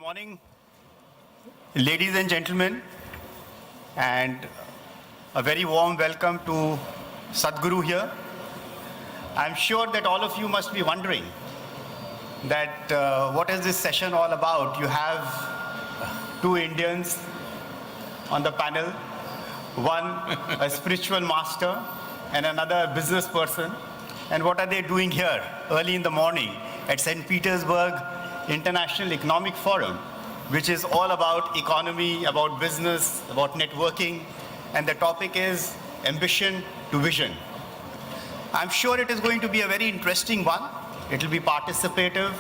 morning, ladies and gentlemen, and a very warm welcome to Sadhguru here. I'm sure that all of you must be wondering that what is this session all about? You have two Indians on the panel, one a spiritual master and another a business person. And what are they doing here early in the morning at St. Petersburg International Economic Forum, which is all about economy, about business, about networking, and the topic is ambition to vision. I'm sure it is going to be a very interesting one. It will be participative.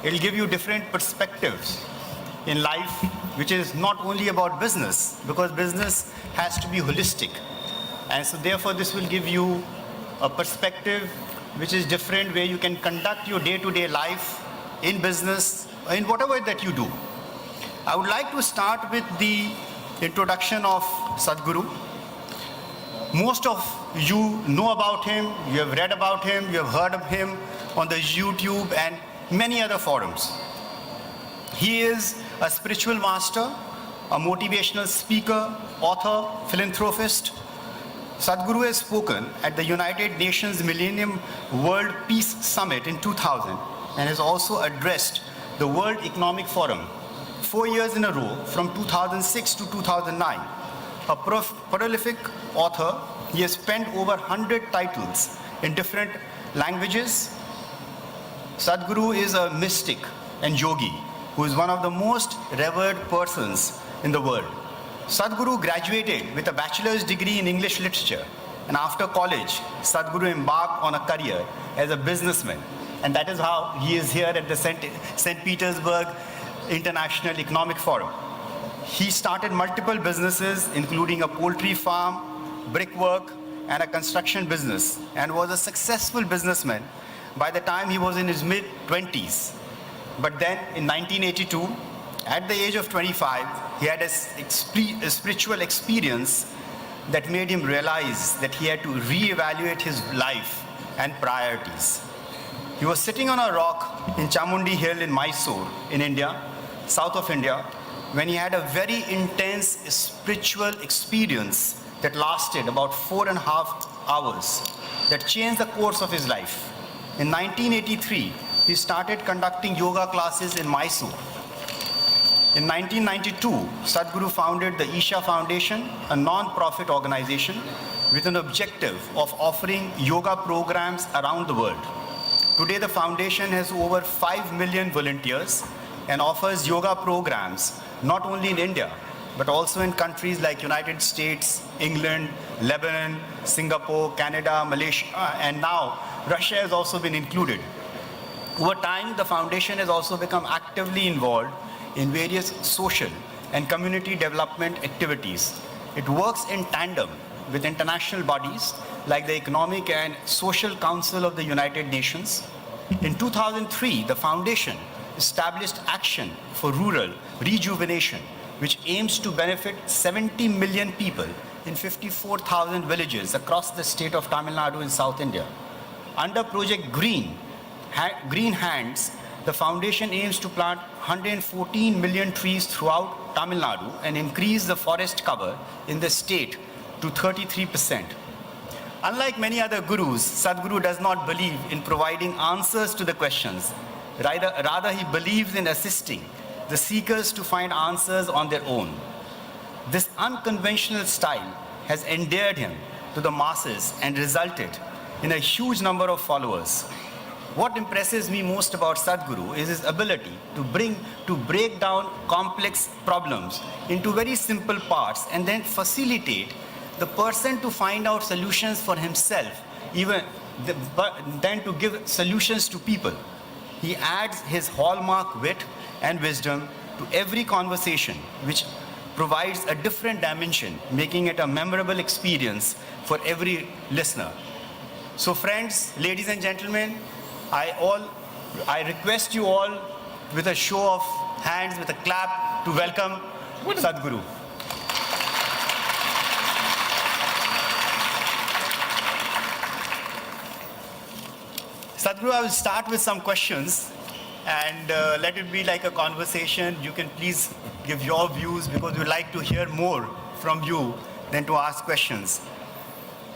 It will give you different perspectives in life, which is not only about business, because business has to be holistic. And so therefore this will give you a perspective which is different, where you can conduct your day-to-day life in business, in whatever that you do. I would like to start with the introduction of Sadhguru. Most of you know about him, you have read about him, you have heard of him on the YouTube and many other forums. He is a spiritual master, a motivational speaker, author, philanthropist. Sadhguru has spoken at the United Nations Millennium World Peace Summit in 2000 and has also addressed the World Economic Forum 4 years in a row from 2006 to 2009. A prolific author, he has penned over 100 titles in different languages. Sadhguru is a mystic and yogi who is one of the most revered persons in the world. Sadhguru graduated with a bachelor's degree in English literature, and after college, Sadhguru embarked on a career as a businessman, and that is how he is here at the St. Petersburg International Economic Forum. He started multiple businesses, including a poultry farm, brickwork, and a construction business, and was a successful businessman by the time he was in his mid-20s. But then, in 1982, at the age of 25, he had a spiritual experience that made him realize that he had to reevaluate his life and priorities. He was sitting on a rock in Chamundi Hill in Mysore, in India, south of India, when he had a very intense spiritual experience that lasted about 4.5 hours, that changed the course of his life. In 1983, he started conducting yoga classes in Mysore. In 1992, Sadhguru founded the Isha Foundation, a non-profit organization with an objective of offering yoga programs around the world. Today, the foundation has over 5 million volunteers and offers yoga programs not only in India, but also in countries like United States, England, Lebanon, Singapore, Canada, Malaysia, and now Russia has also been included. Over time, the foundation has also become actively involved in various social and community development activities. It works in tandem with international bodies like the Economic and Social Council of the United Nations. In 2003, the foundation established Action for Rural Rejuvenation, which aims to benefit 70 million people in 54,000 villages across the state of Tamil Nadu in South India. Under Project Green Hands, the foundation aims to plant 114 million trees throughout Tamil Nadu and increase the forest cover in the state to 33%. Unlike many other gurus, Sadhguru does not believe in providing answers to the questions. Rather, he believes in assisting the seekers to find answers on their own. This unconventional style has endeared him to the masses and resulted in a huge number of followers. What impresses me most about Sadhguru is his ability to break down complex problems into very simple parts and then facilitate the person to find out solutions for himself, then to give solutions to people. He adds his hallmark wit and wisdom to every conversation, which provides a different dimension, making it a memorable experience for every listener. So friends, ladies and gentlemen, I request you all with a show of hands, with a clap, to welcome Sadhguru. Sadhguru, I will start with some questions and let it be like a conversation. You can please give your views because we like to hear more from you than to ask questions.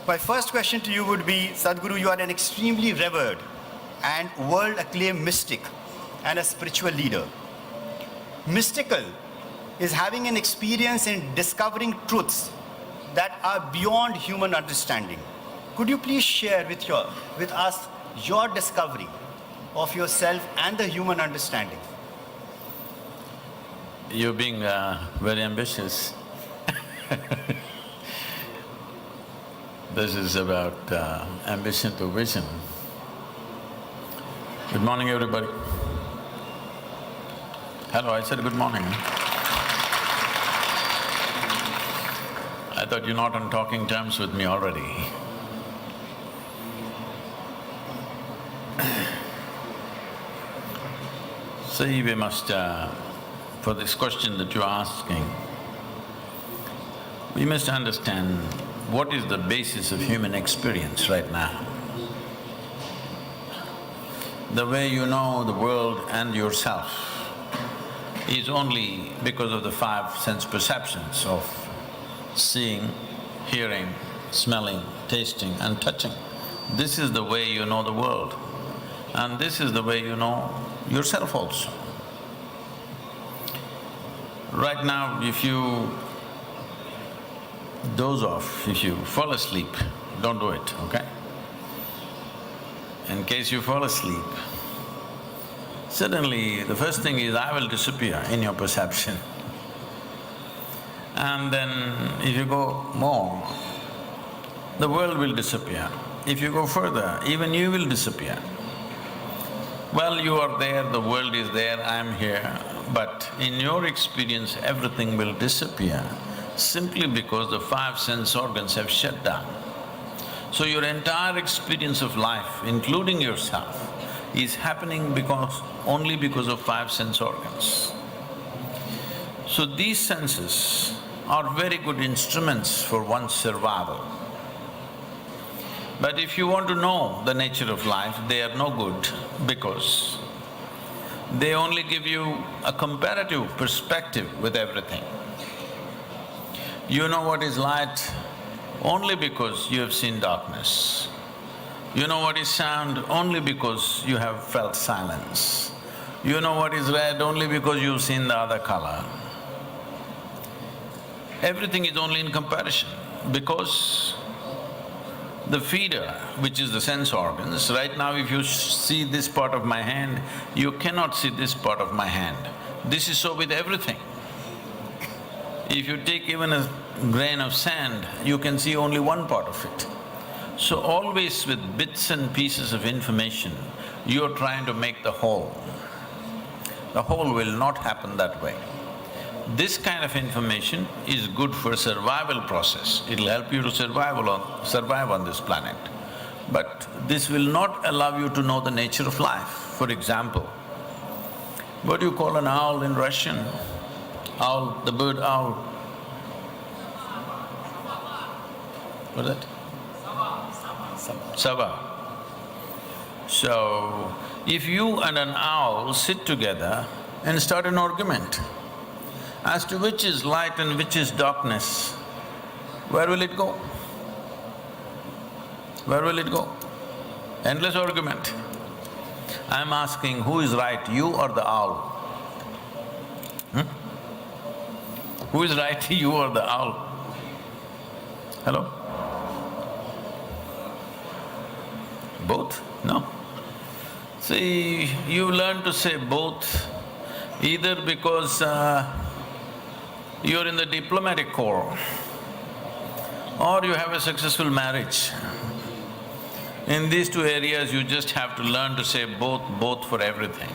My first question to you would be, Sadhguru, you are an extremely revered and world-acclaimed mystic and a spiritual leader. Mystical is having an experience in discovering truths that are beyond human understanding. Could you please share with us your discovery of yourself and the human understanding? You're being very ambitious. This is about ambition to vision. Good morning, everybody. Hello, I said good morning. I thought you're not on talking terms with me already. See, we must, for this question that you're asking, we must understand what is the basis of human experience right now. The way you know the world and yourself is only because of the five sense perceptions of seeing, hearing, smelling, tasting and touching. This is the way you know the world, and this is the way you know yourself also. Right now, if you doze off, if you fall asleep, don't do it, okay? In case you fall asleep, suddenly the first thing is I will disappear in your perception. And then if you go more, the world will disappear. If you go further, even you will disappear. Well, you are there, the world is there, I am here, but in your experience everything will disappear simply because the five sense organs have shut down. So your entire experience of life, including yourself, is happening only because of five sense organs. So these senses are very good instruments for one's survival. But if you want to know the nature of life, they are no good because they only give you a comparative perspective with everything. You know what is light only because you have seen darkness. You know what is sound only because you have felt silence. You know what is red only because you've seen the other color. Everything is only in comparison because the feeder, which is the sense organs, right now if you see this part of my hand, you cannot see this part of my hand. This is so with everything. If you take even a grain of sand, you can see only one part of it. So always with bits and pieces of information, you're trying to make the whole. The whole will not happen that way. This kind of information is good for survival process, it'll help you to survive on this planet. But this will not allow you to know the nature of life. For example, what do you call an owl in Russian? Owl, the bird owl. What's that? Sava. So, if you and an owl sit together and start an argument as to which is light and which is darkness, where will it go? Where will it go? Endless argument. I'm asking, who is right, you or the owl? Who is right, you or the owl? Hello? Both? No. See, you learn to say both either because you're in the diplomatic corps or you have a successful marriage. In these two areas, you just have to learn to say both for everything.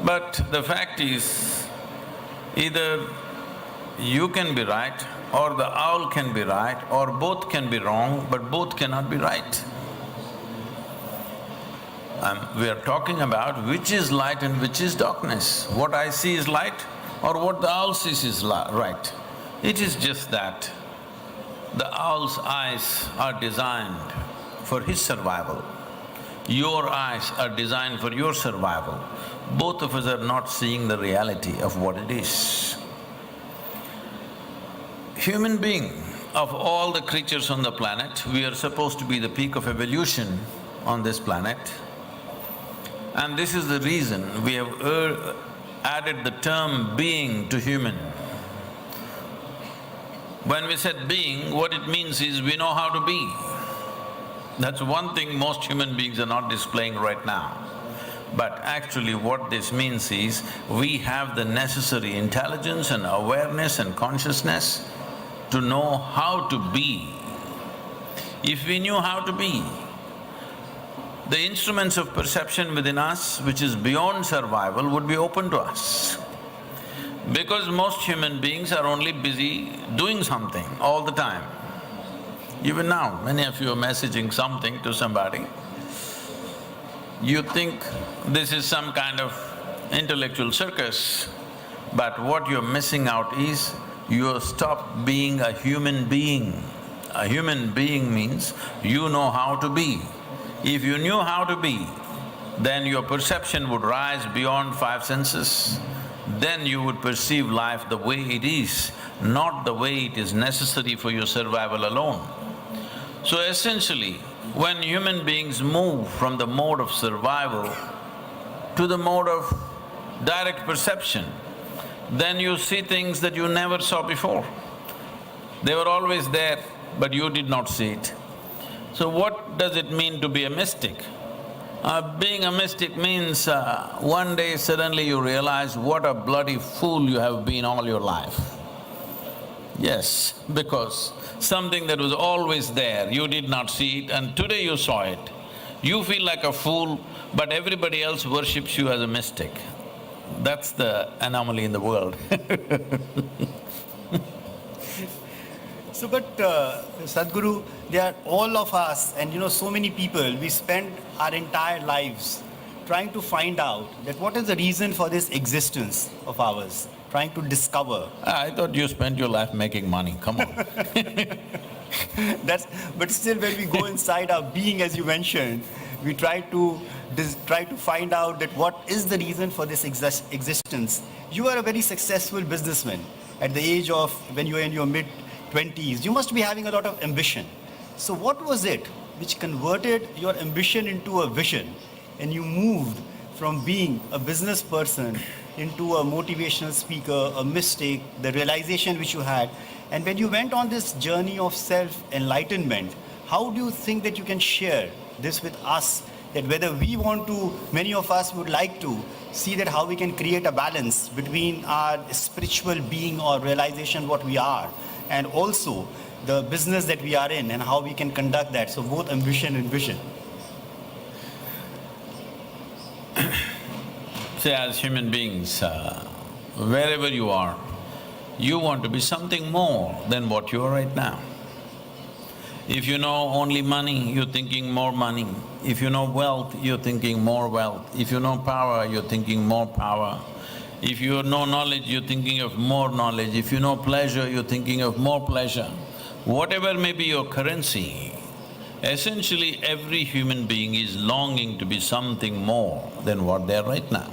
But the fact is, either you can be right or the owl can be right or both can be wrong, but both cannot be right. We are talking about which is light and which is darkness. What I see is light or what the owl sees is right. It is just that the owl's eyes are designed for his survival. Your eyes are designed for your survival. Both of us are not seeing the reality of what it is. Human being, of all the creatures on the planet, we are supposed to be the peak of evolution on this planet. And this is the reason we have added the term being to human. When we said being, what it means is we know how to be. That's one thing most human beings are not displaying right now. But actually what this means is, we have the necessary intelligence and awareness and consciousness to know how to be. If we knew how to be, the instruments of perception within us, which is beyond survival, would be open to us. Because most human beings are only busy doing something all the time. Even now, many of you are messaging something to somebody. You think this is some kind of intellectual circus, but what you're missing out is you have stopped being a human being. A human being means you know how to be. If you knew how to be, then your perception would rise beyond five senses. Then you would perceive life the way it is, not the way it is necessary for your survival alone. So essentially, when human beings move from the mode of survival to the mode of direct perception, then you see things that you never saw before. They were always there, but you did not see it. So what does it mean to be a mystic? Being a mystic means one day suddenly you realize what a bloody fool you have been all your life. Yes, because something that was always there, you did not see it and today you saw it. You feel like a fool, but everybody else worships you as a mystic. That's the anomaly in the world. So, but Sadhguru, they are all of us, and so many people, we spend our entire lives trying to find out that what is the reason for this existence of ours, trying to discover. I thought you spent your life making money, come on. But still when we go inside our being, as you mentioned, we try to find out that what is the reason for this existence. You are a very successful businessman. At the age of, when you are in your mid-20s, you must be having a lot of ambition. So what was it which converted your ambition into a vision, and you moved from being a business person into a motivational speaker, a mystic, the realization which you had? And when you went on this journey of self-enlightenment, how do you think that you can share this with us, that whether we want to, many of us would like to see that how we can create a balance between our spiritual being or realization what we are, and also the business that we are in and how we can conduct that, so both ambition and vision. See, as human beings, wherever you are, you want to be something more than what you are right now. If you know only money, you're thinking more money. If you know wealth, you're thinking more wealth. If you know power, you're thinking more power. If you know knowledge, you're thinking of more knowledge. If you know pleasure, you're thinking of more pleasure. Whatever may be your currency, essentially every human being is longing to be something more than what they are right now.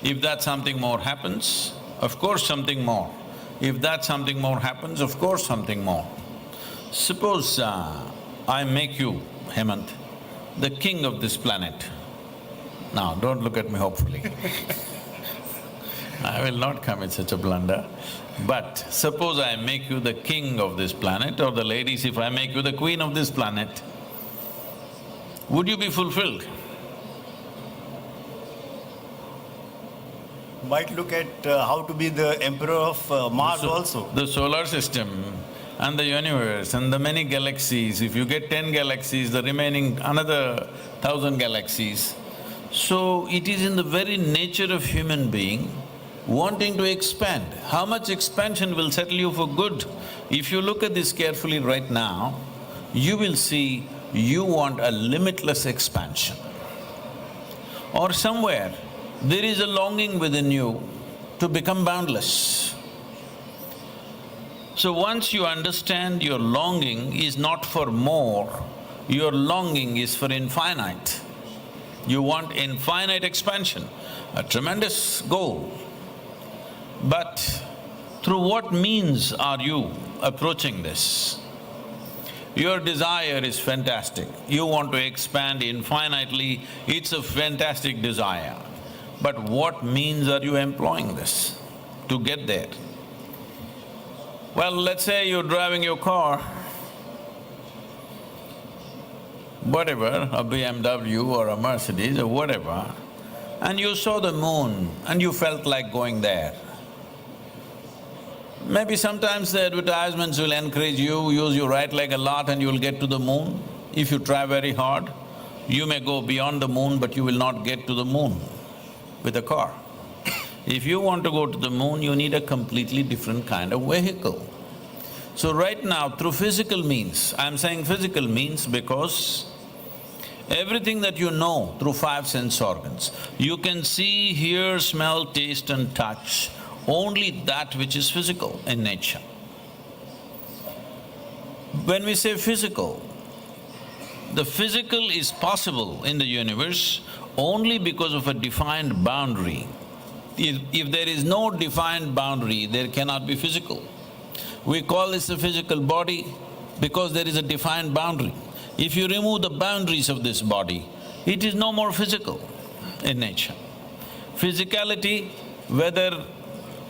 If that something more happens, of course something more. If that something more happens, of course something more. Suppose I make you, Hemant, the king of this planet. Now, don't look at me hopefully. I will not commit such a blunder. But suppose I make you the king of this planet, or the ladies, if I make you the queen of this planet, would you be fulfilled? Might look at how to be the emperor of Mars also. The solar system and the universe and the many galaxies, if you get 10 galaxies, the remaining another 1,000 galaxies. So it is in the very nature of human being wanting to expand. How much expansion will settle you for good? If you look at this carefully right now, you will see you want a limitless expansion. Or somewhere, there is a longing within you to become boundless. So once you understand your longing is not for more, Your longing is for infinite. You want infinite expansion, a tremendous goal. But through what means are you approaching this? Your desire is fantastic. You want to expand infinitely, it's a fantastic desire. But what means are you employing this to get there? Well, let's say you're driving your car, whatever, a BMW or a Mercedes or whatever, and you saw the moon and you felt like going there. Maybe sometimes the advertisements will encourage you, use your right leg a lot and you'll get to the moon. If you try very hard, you may go beyond the moon, but you will not get to the moon with a car. If you want to go to the moon, you need a completely different kind of vehicle. So right now, through physical means, I'm saying physical means because everything that you know through five sense organs, you can see, hear, smell, taste and touch only that which is physical in nature. When we say physical, the physical is possible in the universe only because of a defined boundary. If there is no defined boundary, there cannot be physical. We call this a physical body because there is a defined boundary. If you remove the boundaries of this body, it is no more physical in nature. Physicality, whether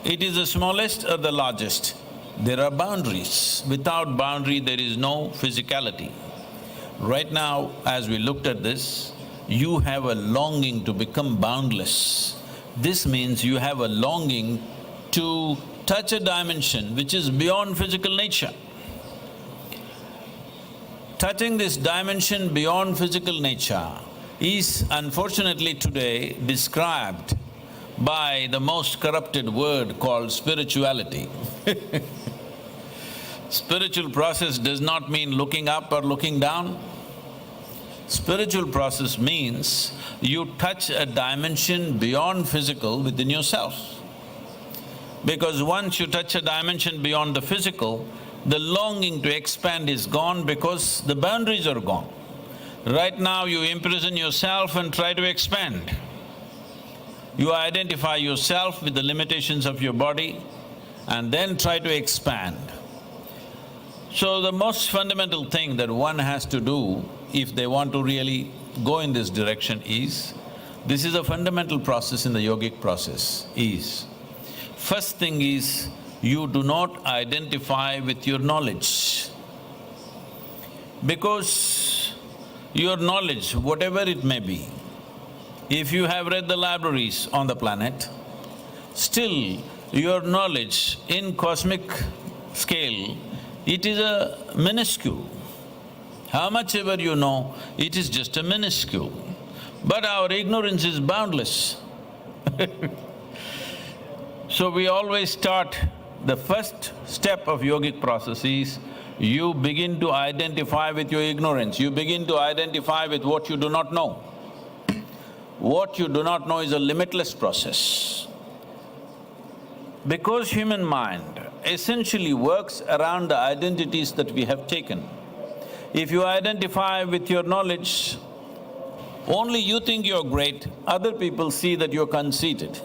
it is the smallest or the largest, there are boundaries. Without boundary, there is no physicality. Right now, as we looked at this, you have a longing to become boundless. This means you have a longing to touch a dimension which is beyond physical nature. Touching this dimension beyond physical nature is unfortunately today described by the most corrupted word called spirituality. Spiritual process does not mean looking up or looking down. Spiritual process means you touch a dimension beyond physical within yourself. Because once you touch a dimension beyond the physical, the longing to expand is gone because the boundaries are gone. Right now you imprison yourself and try to expand. You identify yourself with the limitations of your body and then try to expand. So the most fundamental thing that one has to do if they want to really go in this direction is, this is a fundamental process in the yogic process, is, first thing is, you do not identify with your knowledge. Because your knowledge, whatever it may be, if you have read the libraries on the planet, still your knowledge in cosmic scale, it is a minuscule. How much ever you know, it is just a minuscule. But our ignorance is boundless. So we always start, the first step of yogic process is, you begin to identify with your ignorance, you begin to identify with what you do not know. What you do not know is a limitless process. Because human mind essentially works around the identities that we have taken. If you identify with your knowledge, only you think you're great, other people see that you're conceited.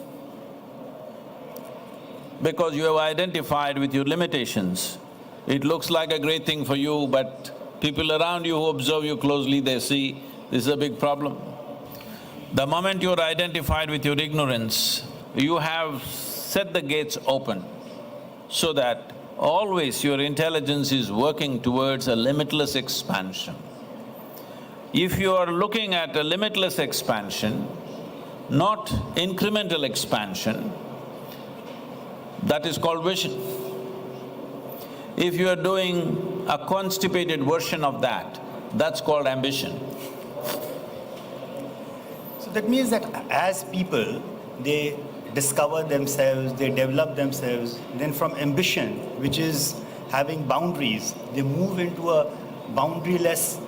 Because you have identified with your limitations, it looks like a great thing for you, but people around you who observe you closely, they see this is a big problem. The moment you're identified with your ignorance, you have set the gates open so that always your intelligence is working towards a limitless expansion. If you are looking at a limitless expansion, not incremental expansion, that is called vision. If you are doing a constipated version of that, that's called ambition. So that means that as people, they discover themselves, they develop themselves, then from ambition, which is having boundaries, they move into a boundaryless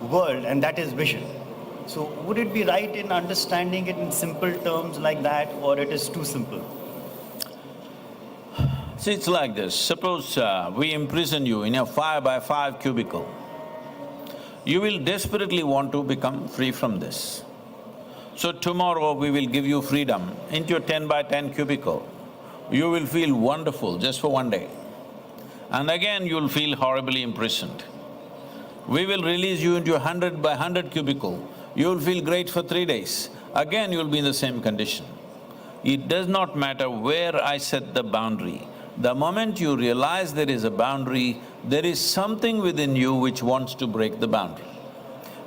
world, and that is vision. So would it be right in understanding it in simple terms like that, or it is too simple? See, it's like this, suppose we imprison you in a 5 by 5 cubicle. you will desperately want to become free from this. So tomorrow we will give you freedom into your 10 by 10 cubicle. You will feel wonderful just for one day. And again you'll feel horribly imprisoned. We will release you into a 100 by 100 cubicle. You'll feel great for 3 days. Again you'll be in the same condition. It does not matter where I set the boundary. The moment you realize there is a boundary, there is something within you which wants to break the boundary.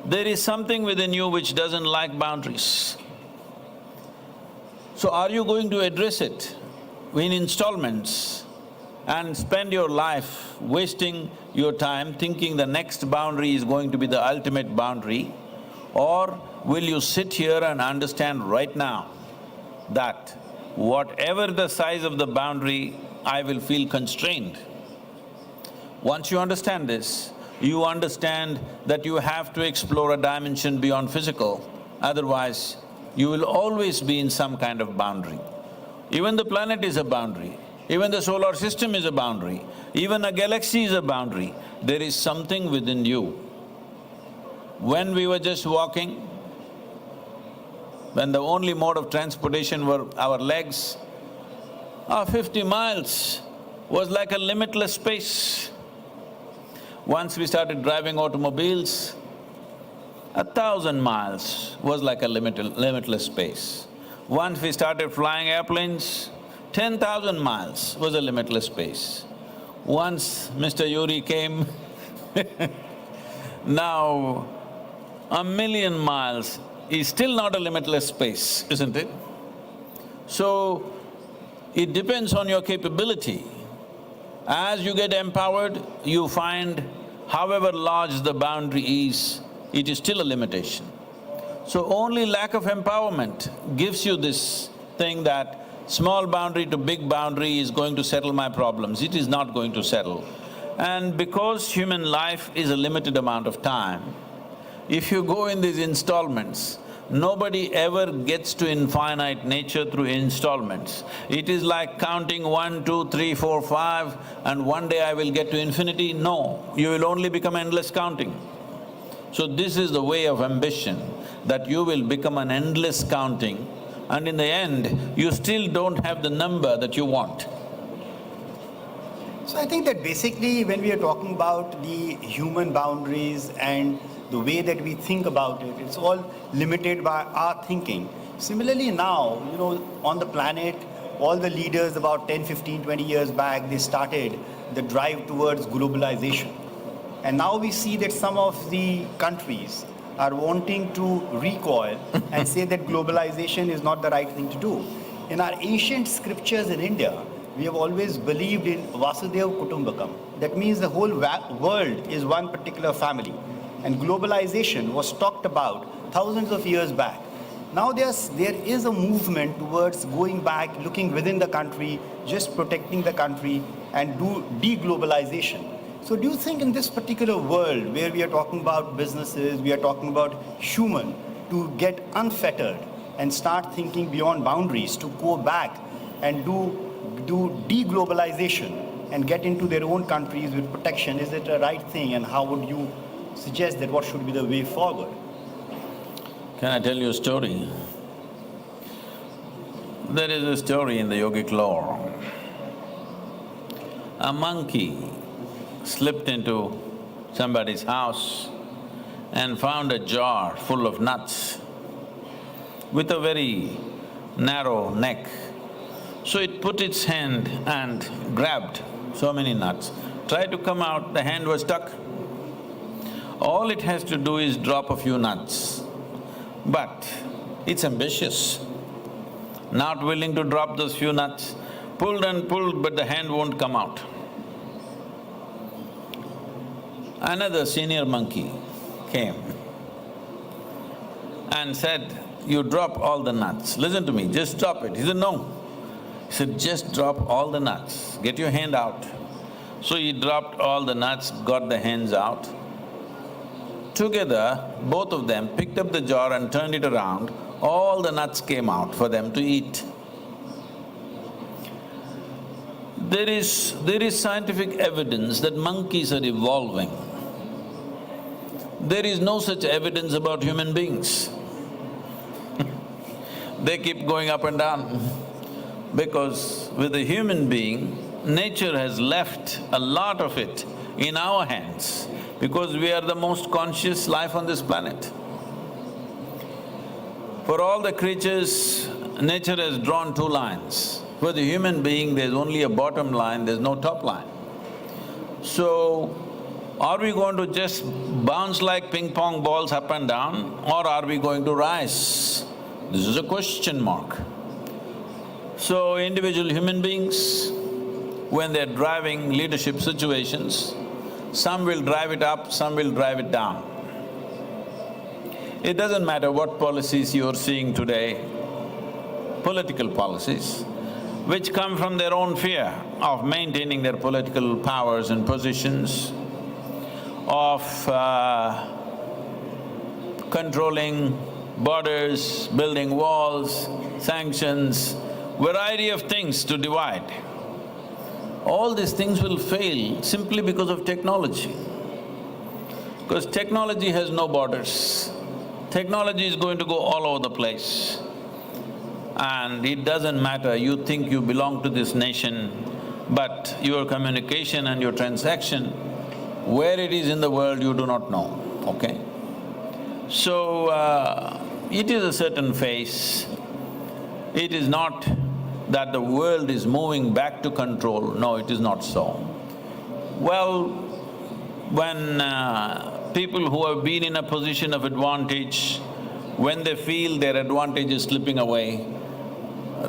There is something within you which doesn't like boundaries. So are you going to address it in installments and spend your life wasting your time thinking the next boundary is going to be the ultimate boundary? Or will you sit here and understand right now that whatever the size of the boundary, I will feel constrained? Once you understand this, you understand that you have to explore a dimension beyond physical, otherwise you will always be in some kind of boundary. Even the planet is a boundary, even the solar system is a boundary, even a galaxy is a boundary. There is something within you. When we were just walking, when the only mode of transportation were our legs, our 50 miles was like a limitless space. Once we started driving automobiles, 1,000 miles was like a limitless space. Once we started flying airplanes, 10,000 miles was a limitless space. Once Mr. Yogi came, now 1,000,000 miles is still not a limitless space, isn't it? So, it depends on your capability. As you get empowered, you find however large the boundary is, it is still a limitation. So only lack of empowerment gives you this thing that small boundary to big boundary is going to settle my problems. It is not going to settle. And because human life is a limited amount of time, if you go in these installments, nobody ever gets to infinite nature through installments. It is like counting 1, 2, 3, 4, 5 and one day I will get to infinity. No, you will only become endless counting. So this is the way of ambition, that you will become an endless counting and in the end, you still don't have the number that you want. So I think that basically when we are talking about the human boundaries and the way that we think about it, it's all limited by our thinking. Similarly now, on the planet, all the leaders about 10, 15, 20 years back, they started the drive towards globalization. And now we see that some of the countries are wanting to recoil and say that globalization is not the right thing to do. In our ancient scriptures in India, we have always believed in Vasudhaiva Kutumbakam. That means the whole world is one particular family. And globalization was talked about thousands of years back. Now there is a movement towards going back, looking within the country, just protecting the country and do de-globalization. So do you think in this particular world where we are talking about businesses, we are talking about human, to get unfettered and start thinking beyond boundaries, to go back and do de-globalization and get into their own countries with protection, is it a right thing, and how would you suggest that what should be the way forward? Can I tell you a story? There is a story in the yogic lore. A monkey slipped into somebody's house and found a jar full of nuts with a very narrow neck. So it put its hand and grabbed so many nuts. Tried to come out, the hand was stuck. All it has to do is drop a few nuts. But it's ambitious, not willing to drop those few nuts, pulled and pulled but the hand won't come out. Another senior monkey came and said, "You drop all the nuts, listen to me, just drop it." He said, "No." He said, "Just drop all the nuts, get your hand out." So he dropped all the nuts, got the hands out. Together, both of them picked up the jar and turned it around, all the nuts came out for them to eat. There is scientific evidence that monkeys are evolving. There is no such evidence about human beings. They keep going up and down. Because with a human being, nature has left a lot of it in our hands because we are the most conscious life on this planet. For all the creatures, nature has drawn two lines. For the human being, there's only a bottom line, there's no top line. So, are we going to just bounce like ping pong balls up and down, or are we going to rise? This is a question mark. So, individual human beings, when they're driving leadership situations, some will drive it up, some will drive it down. It doesn't matter what policies you're seeing today, political policies, which come from their own fear of maintaining their political powers and positions, of controlling borders, building walls, sanctions, variety of things to divide. All these things will fail simply because of technology. Because technology has no borders. Technology is going to go all over the place. And it doesn't matter, you think you belong to this nation, but your communication and your transaction, where it is in the world you do not know, okay? So, it is a certain phase. It is not that the world is moving back to control, no, it is not so. Well, when people who have been in a position of advantage, when they feel their advantage is slipping away,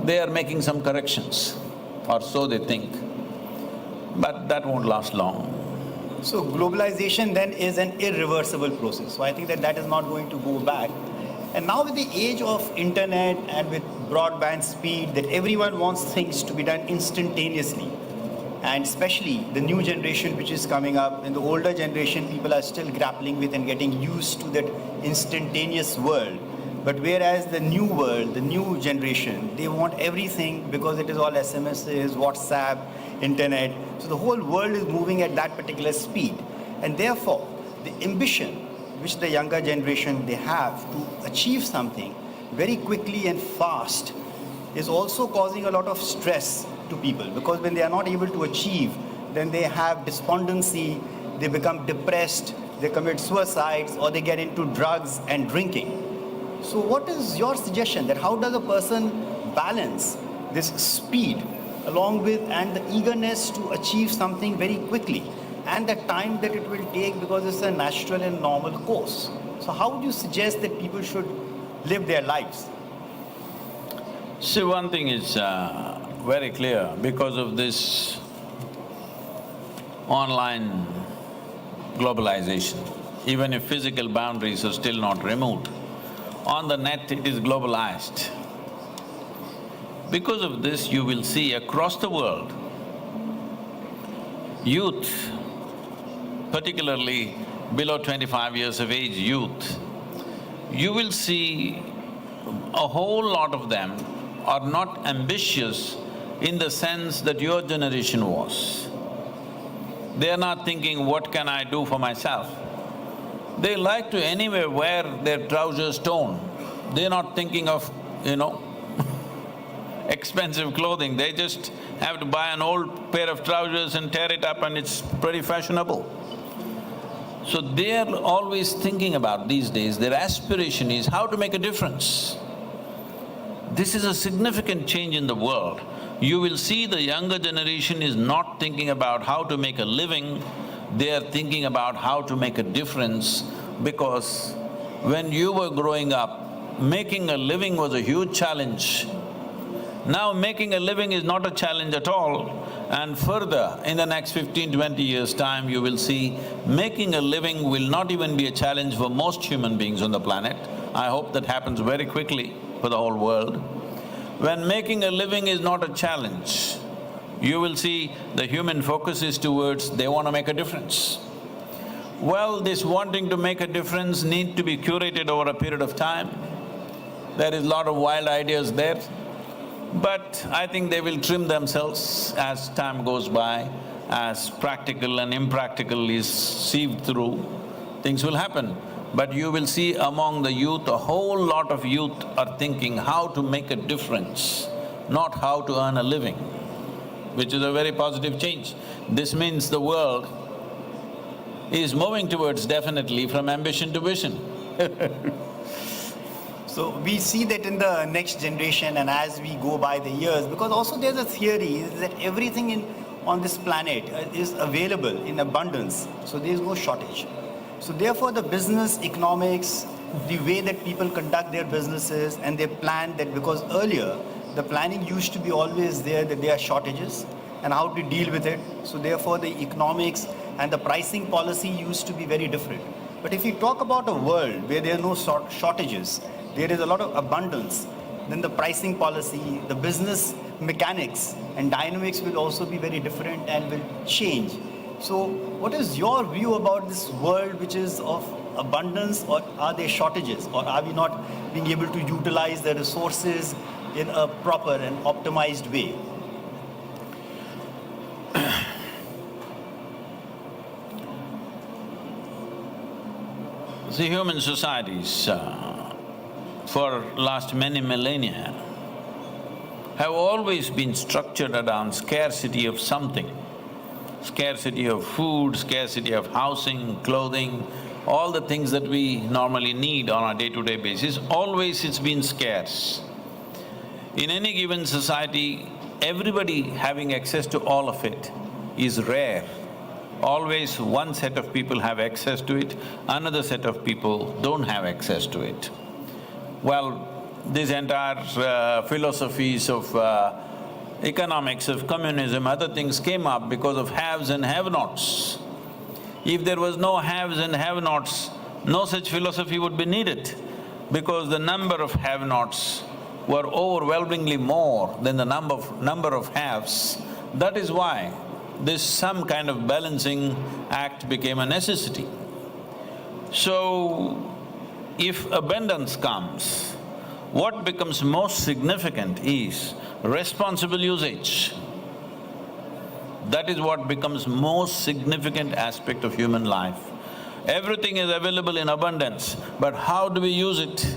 they are making some corrections, or so they think. But that won't last long. So globalization then is an irreversible process. So I think that that is not going to go back. And now with the age of internet and with broadband speed, that everyone wants things to be done instantaneously. And especially the new generation which is coming up, and the older generation, people are still grappling with and getting used to that instantaneous world. But whereas the new world, the new generation, they want everything because it is all SMSs, WhatsApp, internet. So the whole world is moving at that particular speed. And therefore, the ambition which the younger generation they have to achieve something very quickly and fast is also causing a lot of stress to people, because when they are not able to achieve, then they have despondency, they become depressed, they commit suicides, or they get into drugs and drinking. So what is your suggestion that how does a person balance this speed along with and the eagerness to achieve something very quickly and the time that it will take because it's a natural and normal course? So how would you suggest that people should live their lives? See, one thing is very clear, because of this online globalization, even if physical boundaries are still not removed, on the net it is globalized. Because of this, you will see across the world, youth, particularly below 25 years of age youth, you will see a whole lot of them are not ambitious in the sense that your generation was. They are not thinking, what can I do for myself? They like to anyway wear their trousers torn. They're not thinking of, expensive clothing. They just have to buy an old pair of trousers and tear it up and it's pretty fashionable. So they are always thinking about these days, their aspiration is how to make a difference. This is a significant change in the world. You will see the younger generation is not thinking about how to make a living, they are thinking about how to make a difference, because when you were growing up, making a living was a huge challenge. Now making a living is not a challenge at all, and further, in the next 15–20 years' time, you will see making a living will not even be a challenge for most human beings on the planet. I hope that happens very quickly for the whole world. When making a living is not a challenge, you will see the human focus is towards they want to make a difference. Well, this wanting to make a difference need to be curated over a period of time. There is a lot of wild ideas there, but I think they will trim themselves as time goes by, as practical and impractical is sieved through. things will happen. But you will see among the youth, a whole lot of youth are thinking how to make a difference, not how to earn a living, which is a very positive change. This means the world is moving towards definitely from ambition to vision. So we see that in the next generation and as we go by the years, because also there's a theory that everything on this planet is available in abundance, so there's no shortage. So therefore the business, economics, the way that people conduct their businesses and they plan that, because earlier the planning used to be always there that there are shortages and how to deal with it. So therefore the economics and the pricing policy used to be very different. But if you talk about a world where there are no shortages, there is a lot of abundance, then the pricing policy, the business mechanics and dynamics will also be very different and will change. So what is your view about this world which is of abundance, or are there shortages, or are we not being able to utilize the resources in a proper and optimized way? See, human societies for last many millennia have always been structured around scarcity of something. Scarcity of food, scarcity of housing, clothing, all the things that we normally need on a day-to-day basis, always it's been scarce. In any given society, everybody having access to all of it is rare. Always one set of people have access to it, another set of people don't have access to it. Well, these entire philosophies of economics, of communism, other things came up because of haves and have-nots. If there was no haves and have-nots, no such philosophy would be needed, because the number of have-nots were overwhelmingly more than the number of haves. That is why this some kind of balancing act became a necessity. So, if abundance comes, what becomes most significant is responsible usage. That is what becomes most significant aspect of human life. Everything is available in abundance, but how do we use it?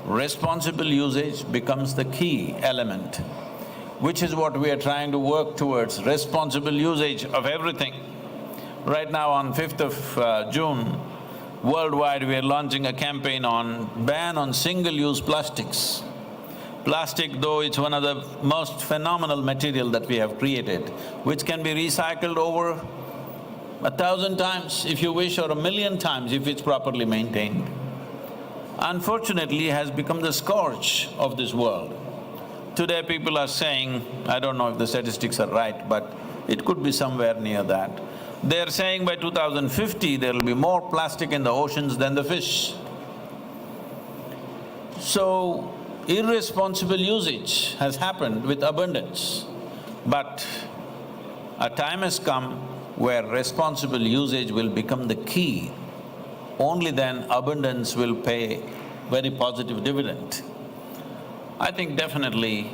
Responsible usage becomes the key element, which is what we are trying to work towards, responsible usage of everything. Right now on 5th of June, worldwide we are launching a campaign on ban on single-use plastics. Plastic, though it's one of the most phenomenal material that we have created, which can be recycled over 1,000 times if you wish, or 1,000,000 times if it's properly maintained, unfortunately has become the scourge of this world. Today people are saying, I don't know if the statistics are right, but it could be somewhere near that. They're saying by 2050 there will be more plastic in the oceans than the fish. So, irresponsible usage has happened with abundance, but a time has come where responsible usage will become the key. Only then abundance will pay very positive dividend. I think definitely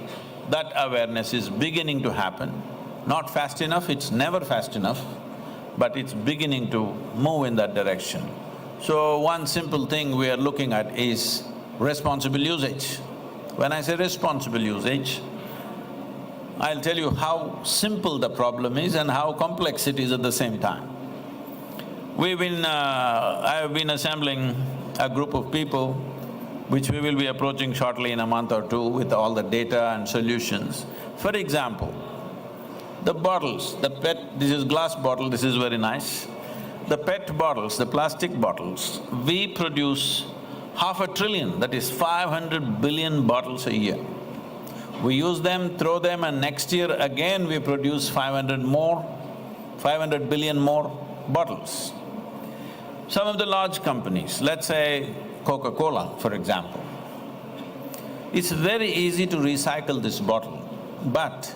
that awareness is beginning to happen. Not fast enough, it's never fast enough, but it's beginning to move in that direction. So one simple thing we are looking at is responsible usage. When I say responsible usage, I'll tell you how simple the problem is and how complex it is at the same time. I have been assembling a group of people, which we will be approaching shortly in a month or two with all the data and solutions. For example, the bottles, the PET, this is glass bottle, this is very nice. The PET bottles, the plastic bottles, we produce 500 billion, that is 500 billion bottles a year. We use them, throw them, and next year again we produce 500 billion more bottles. Some of the large companies, let's say Coca-Cola, for example, it's very easy to recycle this bottle, but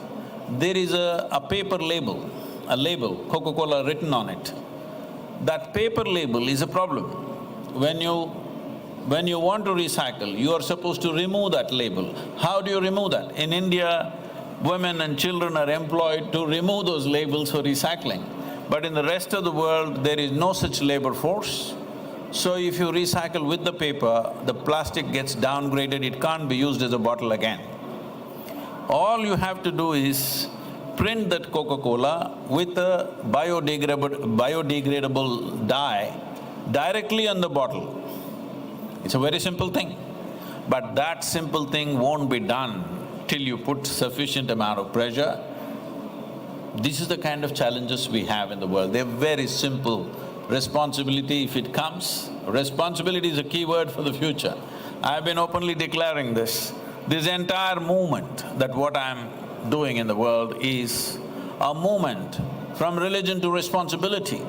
there is a paper label, a label, Coca-Cola written on it. That paper label is a problem. When you want to recycle, you are supposed to remove that label. How do you remove that? In India, women and children are employed to remove those labels for recycling. but in the rest of the world there is no such labor force. So if you recycle with the paper, the plastic gets downgraded, it can't be used as a bottle again. All you have to do is print that Coca-Cola with a biodegradable dye directly on the bottle. It's a very simple thing. But that simple thing won't be done till you put sufficient amount of pressure. This is the kind of challenges we have in the world. They're very simple. Responsibility, if it comes, responsibility is a key word for the future. I've been openly declaring this. This entire movement, that what I'm doing in the world is a movement from religion to responsibility,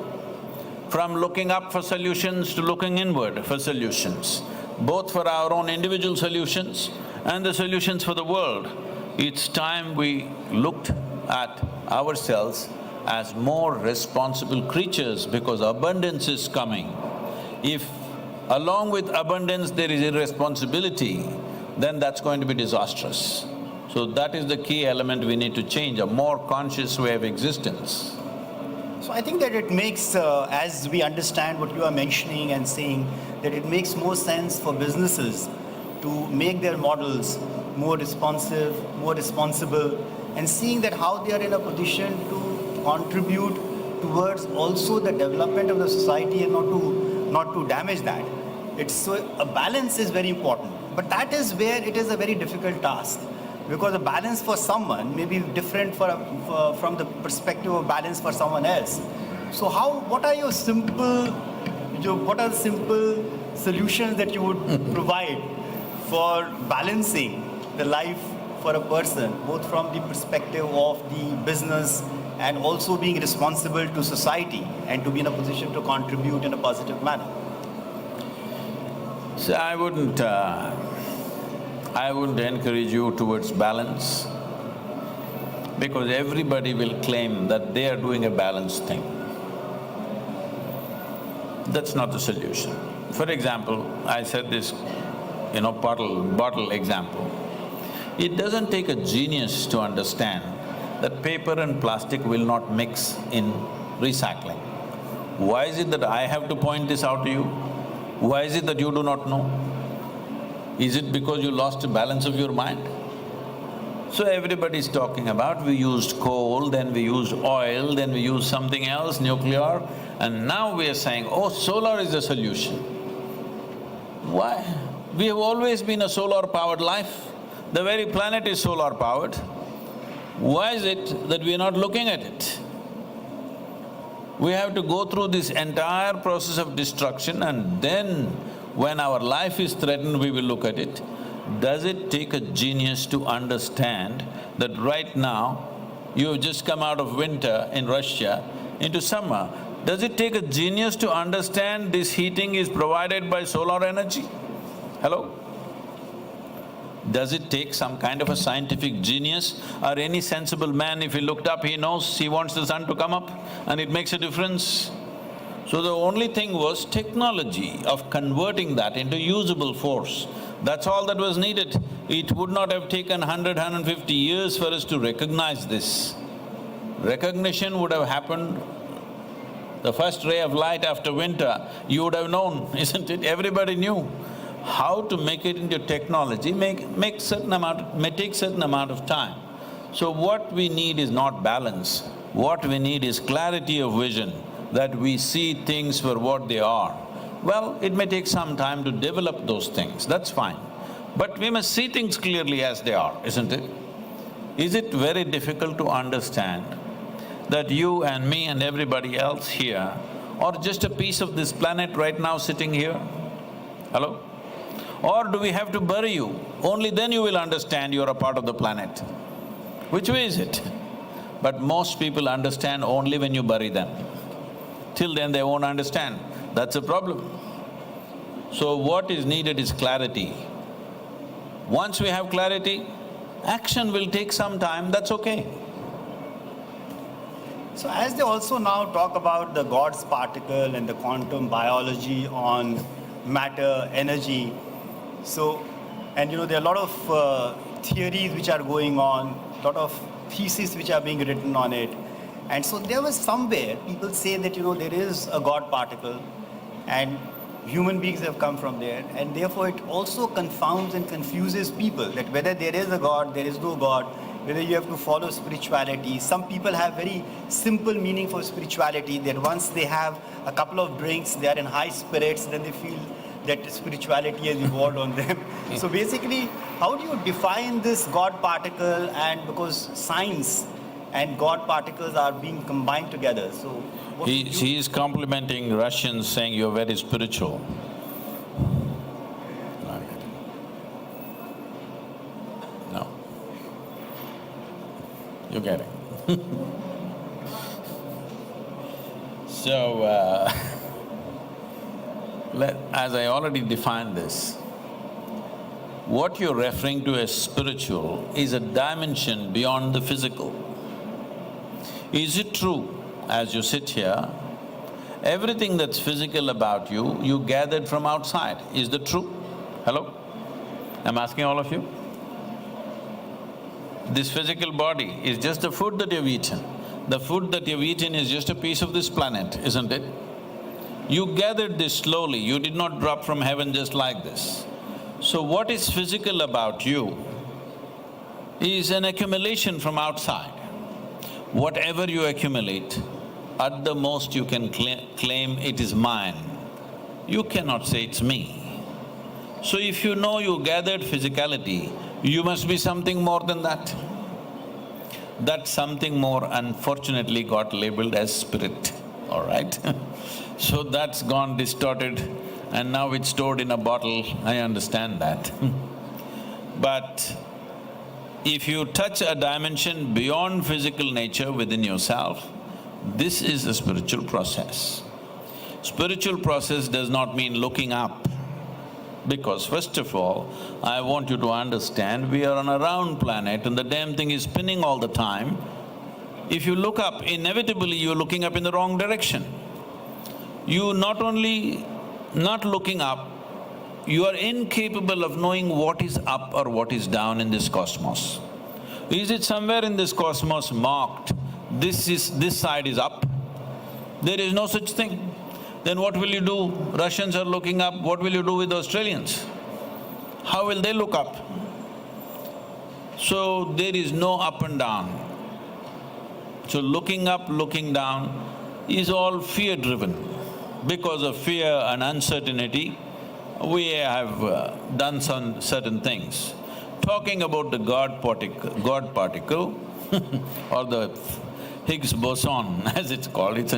from looking up for solutions to looking inward for solutions, both for our own individual solutions and the solutions for the world. It's time we looked at ourselves as more responsible creatures because abundance is coming. If along with abundance there is irresponsibility, then that's going to be disastrous. So that is the key element we need to change, a more conscious way of existence. So I think that it makes, as we understand what you are mentioning and saying, that it makes more sense for businesses to make their models more responsive, more responsible, and seeing that how they are in a position to contribute towards also the development of the society and not to damage that. So a balance is very important, but that is where it is a very difficult task, because a balance for someone may be different from the perspective of balance for someone else. So what are the simple solutions that you would provide for balancing the life for a person, both from the perspective of the business and also being responsible to society and to be in a position to contribute in a positive manner? So I wouldn't encourage you towards balance, because everybody will claim that they are doing a balanced thing. That's not the solution. For example, I said this, bottle example. It doesn't take a genius to understand that paper and plastic will not mix in recycling. Why is it that I have to point this out to you? Why is it that you do not know? Is it because you lost the balance of your mind? So everybody's talking about, we used coal, then we used oil, then we used something else, nuclear, and now we are saying, oh, solar is the solution. Why? We have always been a solar-powered life. The very planet is solar-powered. Why is it that we are not looking at it? We have to go through this entire process of destruction, and then when our life is threatened, we will look at it. Does it take a genius to understand that right now, you have just come out of winter in Russia into summer? Does it take a genius to understand this heating is provided by solar energy? Hello? Does it take some kind of a scientific genius, or any sensible man, if he looked up, he knows he wants the sun to come up and it makes a difference? So the only thing was technology of converting that into usable force. That's all that was needed. It would not have taken 150 years for us to recognize this. Recognition would have happened, the first ray of light after winter, you would have known, isn't it? Everybody knew. How to make it into technology may take certain amount of time. So what we need is not balance. What we need is clarity of vision, that we see things for what they are. Well, it may take some time to develop those things, that's fine. But we must see things clearly as they are, isn't it? Is it very difficult to understand that you and me and everybody else here are just a piece of this planet right now sitting here? Hello? Or do we have to bury you? Only then you will understand you're a part of the planet. Which way is it? But most people understand only when you bury them. Till then they won't understand. That's a problem. So what is needed is clarity. Once we have clarity, action will take some time, that's okay. So as they also now talk about the God's particle and the quantum biology on matter, energy, so, and there are a lot of theories which are going on, a lot of theses which are being written on it. And so there was somewhere, people say that, there is a God particle and human beings have come from there, and therefore it also confounds and confuses people that whether there is a God, there is no God, whether you have to follow spirituality. Some people have very simple meaning for spirituality, that once they have a couple of drinks, they are in high spirits, then they feel that spirituality has evolved on them. So basically, how do you define this God particle? And because science and God particles are being combined together, so He is complimenting Russians, saying you're very spiritual. No. You get it. So, as I already defined this, what you're referring to as spiritual is a dimension beyond the physical. Is it true, as you sit here, everything that's physical about you, you gathered from outside? Is that true? Hello? I'm asking all of you. This physical body is just the food that you've eaten. The food that you've eaten is just a piece of this planet, isn't it? You gathered this slowly, you did not drop from heaven just like this. So what is physical about you is an accumulation from outside. Whatever you accumulate, at the most you can claim it is mine. You cannot say it's me. So if you know you gathered physicality, you must be something more than that. That something more unfortunately got labeled as spirit, all right? So that's gone distorted and now it's stored in a bottle, I understand that. But if you touch a dimension beyond physical nature within yourself, this is a spiritual process. Spiritual process does not mean looking up, because first of all, I want you to understand, we are on a round planet and the damn thing is spinning all the time. If you look up, inevitably you're looking up in the wrong direction. You not only not looking up, you are incapable of knowing what is up or what is down in this cosmos. Is it somewhere in this cosmos marked, this side is up? There is no such thing. Then what will you do? Russians are looking up, what will you do with the Australians? How will they look up? So there is no up and down. So looking up, looking down is all fear-driven. Because of fear and uncertainty, we have done some certain things. Talking about the God particle or the Higgs boson, as it's called, it's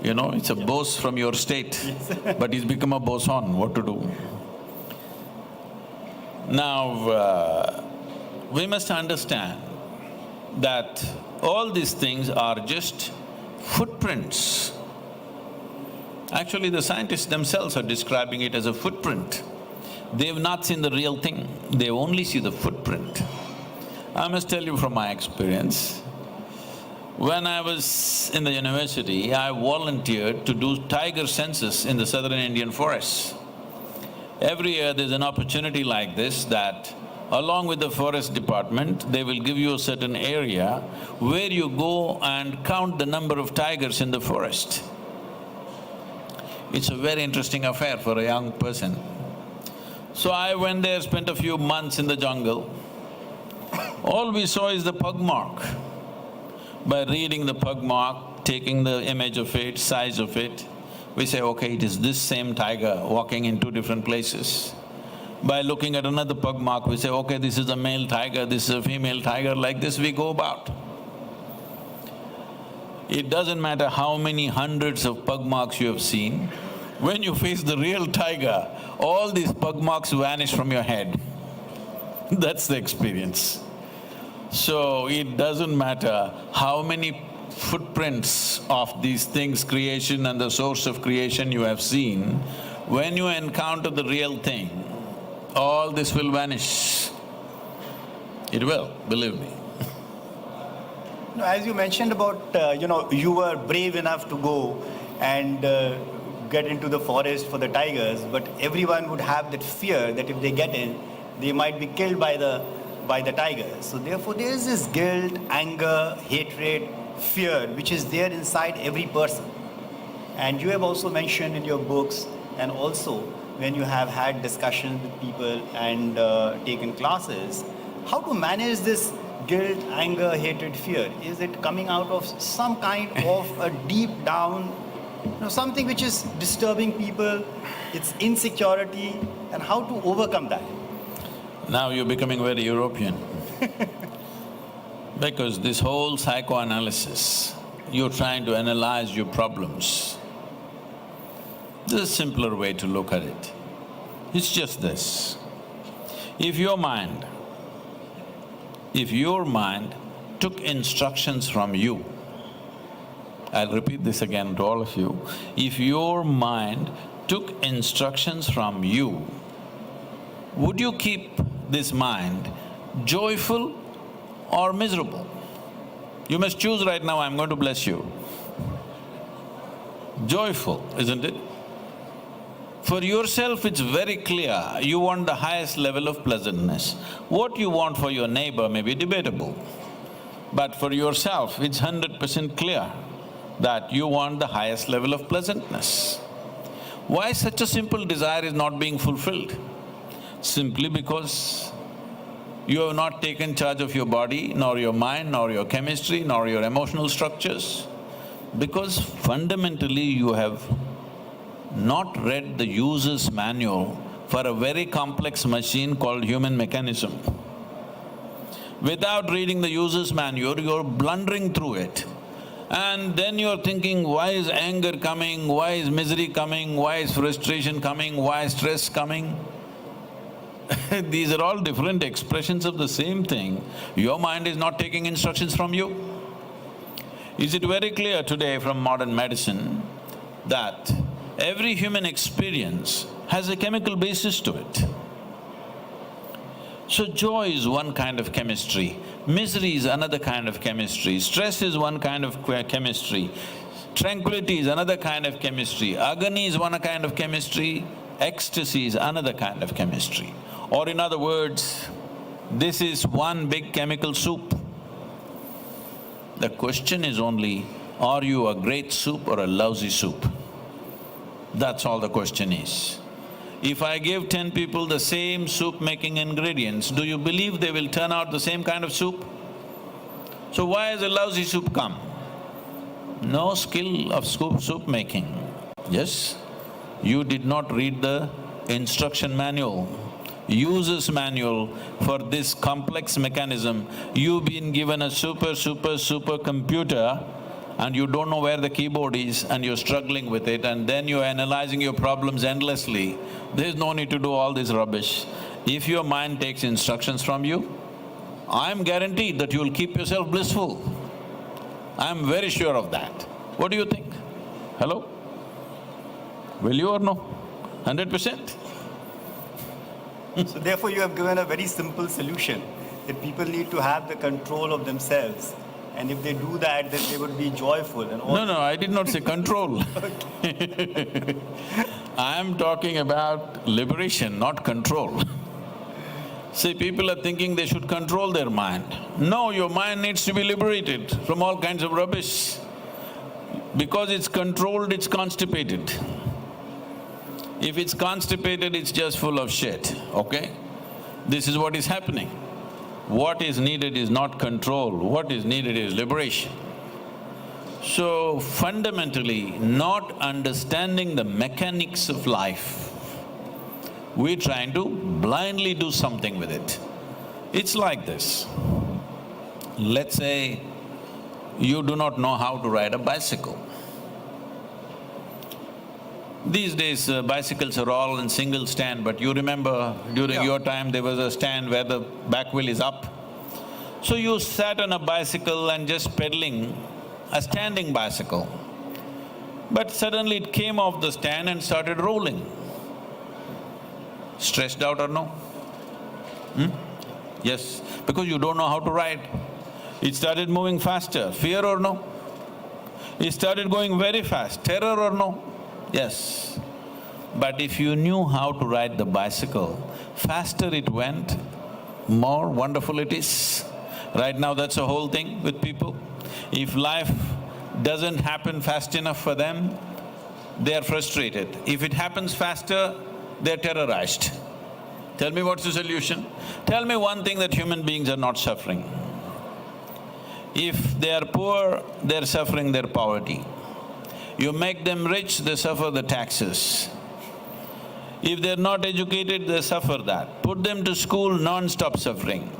it's a bose from your state, but it's become a boson, what to do? Now, we must understand that all these things are just footprints. Actually, the scientists themselves are describing it as a footprint. They've not seen the real thing, they only see the footprint. I must tell you from my experience, when I was in the university, I volunteered to do tiger census in the southern Indian forests. Every year there's an opportunity like this that along with the forest department, they will give you a certain area where you go and count the number of tigers in the forest. It's a very interesting affair for a young person. So I went there, spent a few months in the jungle. All we saw is the pug mark. By reading the pug mark, taking the image of it, size of it, we say, okay, it is this same tiger walking in two different places. By looking at another pug mark, we say, okay, this is a male tiger, this is a female tiger, like this we go about. It doesn't matter how many hundreds of pug marks you have seen, when you face the real tiger, all these pug marks vanish from your head. That's the experience. So it doesn't matter how many footprints of these things, creation and the source of creation you have seen, when you encounter the real thing, all this will vanish. It will, believe me. No, as you mentioned about, you were brave enough to go and get into the forest for the tigers, but everyone would have that fear that if they get in, they might be killed by the tigers. So therefore there is this guilt, anger, hatred, fear which is there inside every person. And you have also mentioned in your books, and also when you have had discussions with people and taken classes, how to manage this guilt, anger, hatred, fear. Is it coming out of some kind of a deep down, something which is disturbing people, it's insecurity, and how to overcome that? Now you're becoming very European. Because this whole psychoanalysis, you're trying to analyze your problems. There's a simpler way to look at it. It's just this. If your mind took instructions from you, I'll repeat this again to all of you. If your mind took instructions from you, would you keep this mind joyful or miserable? You must choose right now, I'm going to bless you. Joyful, isn't it? For yourself, it's very clear, you want the highest level of pleasantness. What you want for your neighbor may be debatable, but for yourself, it's 100% clear that you want the highest level of pleasantness. Why such a simple desire is not being fulfilled? Simply because you have not taken charge of your body, nor your mind, nor your chemistry, nor your emotional structures. Because fundamentally you have not read the user's manual for a very complex machine called human mechanism. Without reading the user's manual, you're blundering through it. And then you're thinking, why is anger coming, why is misery coming, why is frustration coming, why is stress coming? These are all different expressions of the same thing. Your mind is not taking instructions from you. Is it very clear today from modern medicine that every human experience has a chemical basis to it? So joy is one kind of chemistry, misery is another kind of chemistry, stress is one kind of chemistry, tranquility is another kind of chemistry, agony is one kind of chemistry, ecstasy is another kind of chemistry. Or in other words, this is one big chemical soup. The question is only, are you a great soup or a lousy soup? That's all the question is. If I give 10 people the same soup-making ingredients, do you believe they will turn out the same kind of soup? So why has a lousy soup come? No skill of soup making. Yes, you did not read the instruction manual, user's manual for this complex mechanism. You've been given a super computer and you don't know where the keyboard is and you're struggling with it, and then you're analyzing your problems endlessly. There's no need to do all this rubbish. If your mind takes instructions from you, I'm guaranteed that you'll keep yourself blissful. I'm very sure of that. What do you think? Hello? Will you or no? 100%? So therefore you have given a very simple solution, that people need to have the control of themselves, and if they do that, then they would be joyful and all. No, I did not say control. I am talking about liberation, not control. See, people are thinking they should control their mind. No, your mind needs to be liberated from all kinds of rubbish. Because it's controlled, it's constipated. If it's constipated, it's just full of shit, okay? This is what is happening. What is needed is not control, what is needed is liberation. So fundamentally, not understanding the mechanics of life, we're trying to blindly do something with it. It's like this. Let's say you do not know how to ride a bicycle. These days, bicycles are all in single stand, but you remember during your time there was a stand where the back wheel is up. So you sat on a bicycle and just pedaling a standing bicycle. But suddenly it came off the stand and started rolling. Stressed out or no? Yes, because you don't know how to ride. It started moving faster, fear or no? It started going very fast, terror or no? Yes. But if you knew how to ride the bicycle, faster it went, more wonderful it is. Right now that's the whole thing with people. If life doesn't happen fast enough for them, they are frustrated. If it happens faster, they're terrorized. Tell me what's the solution? Tell me one thing that human beings are not suffering. If they are poor, they're suffering their poverty. You make them rich, they suffer the taxes. If they're not educated, they suffer that. Put them to school, non-stop suffering.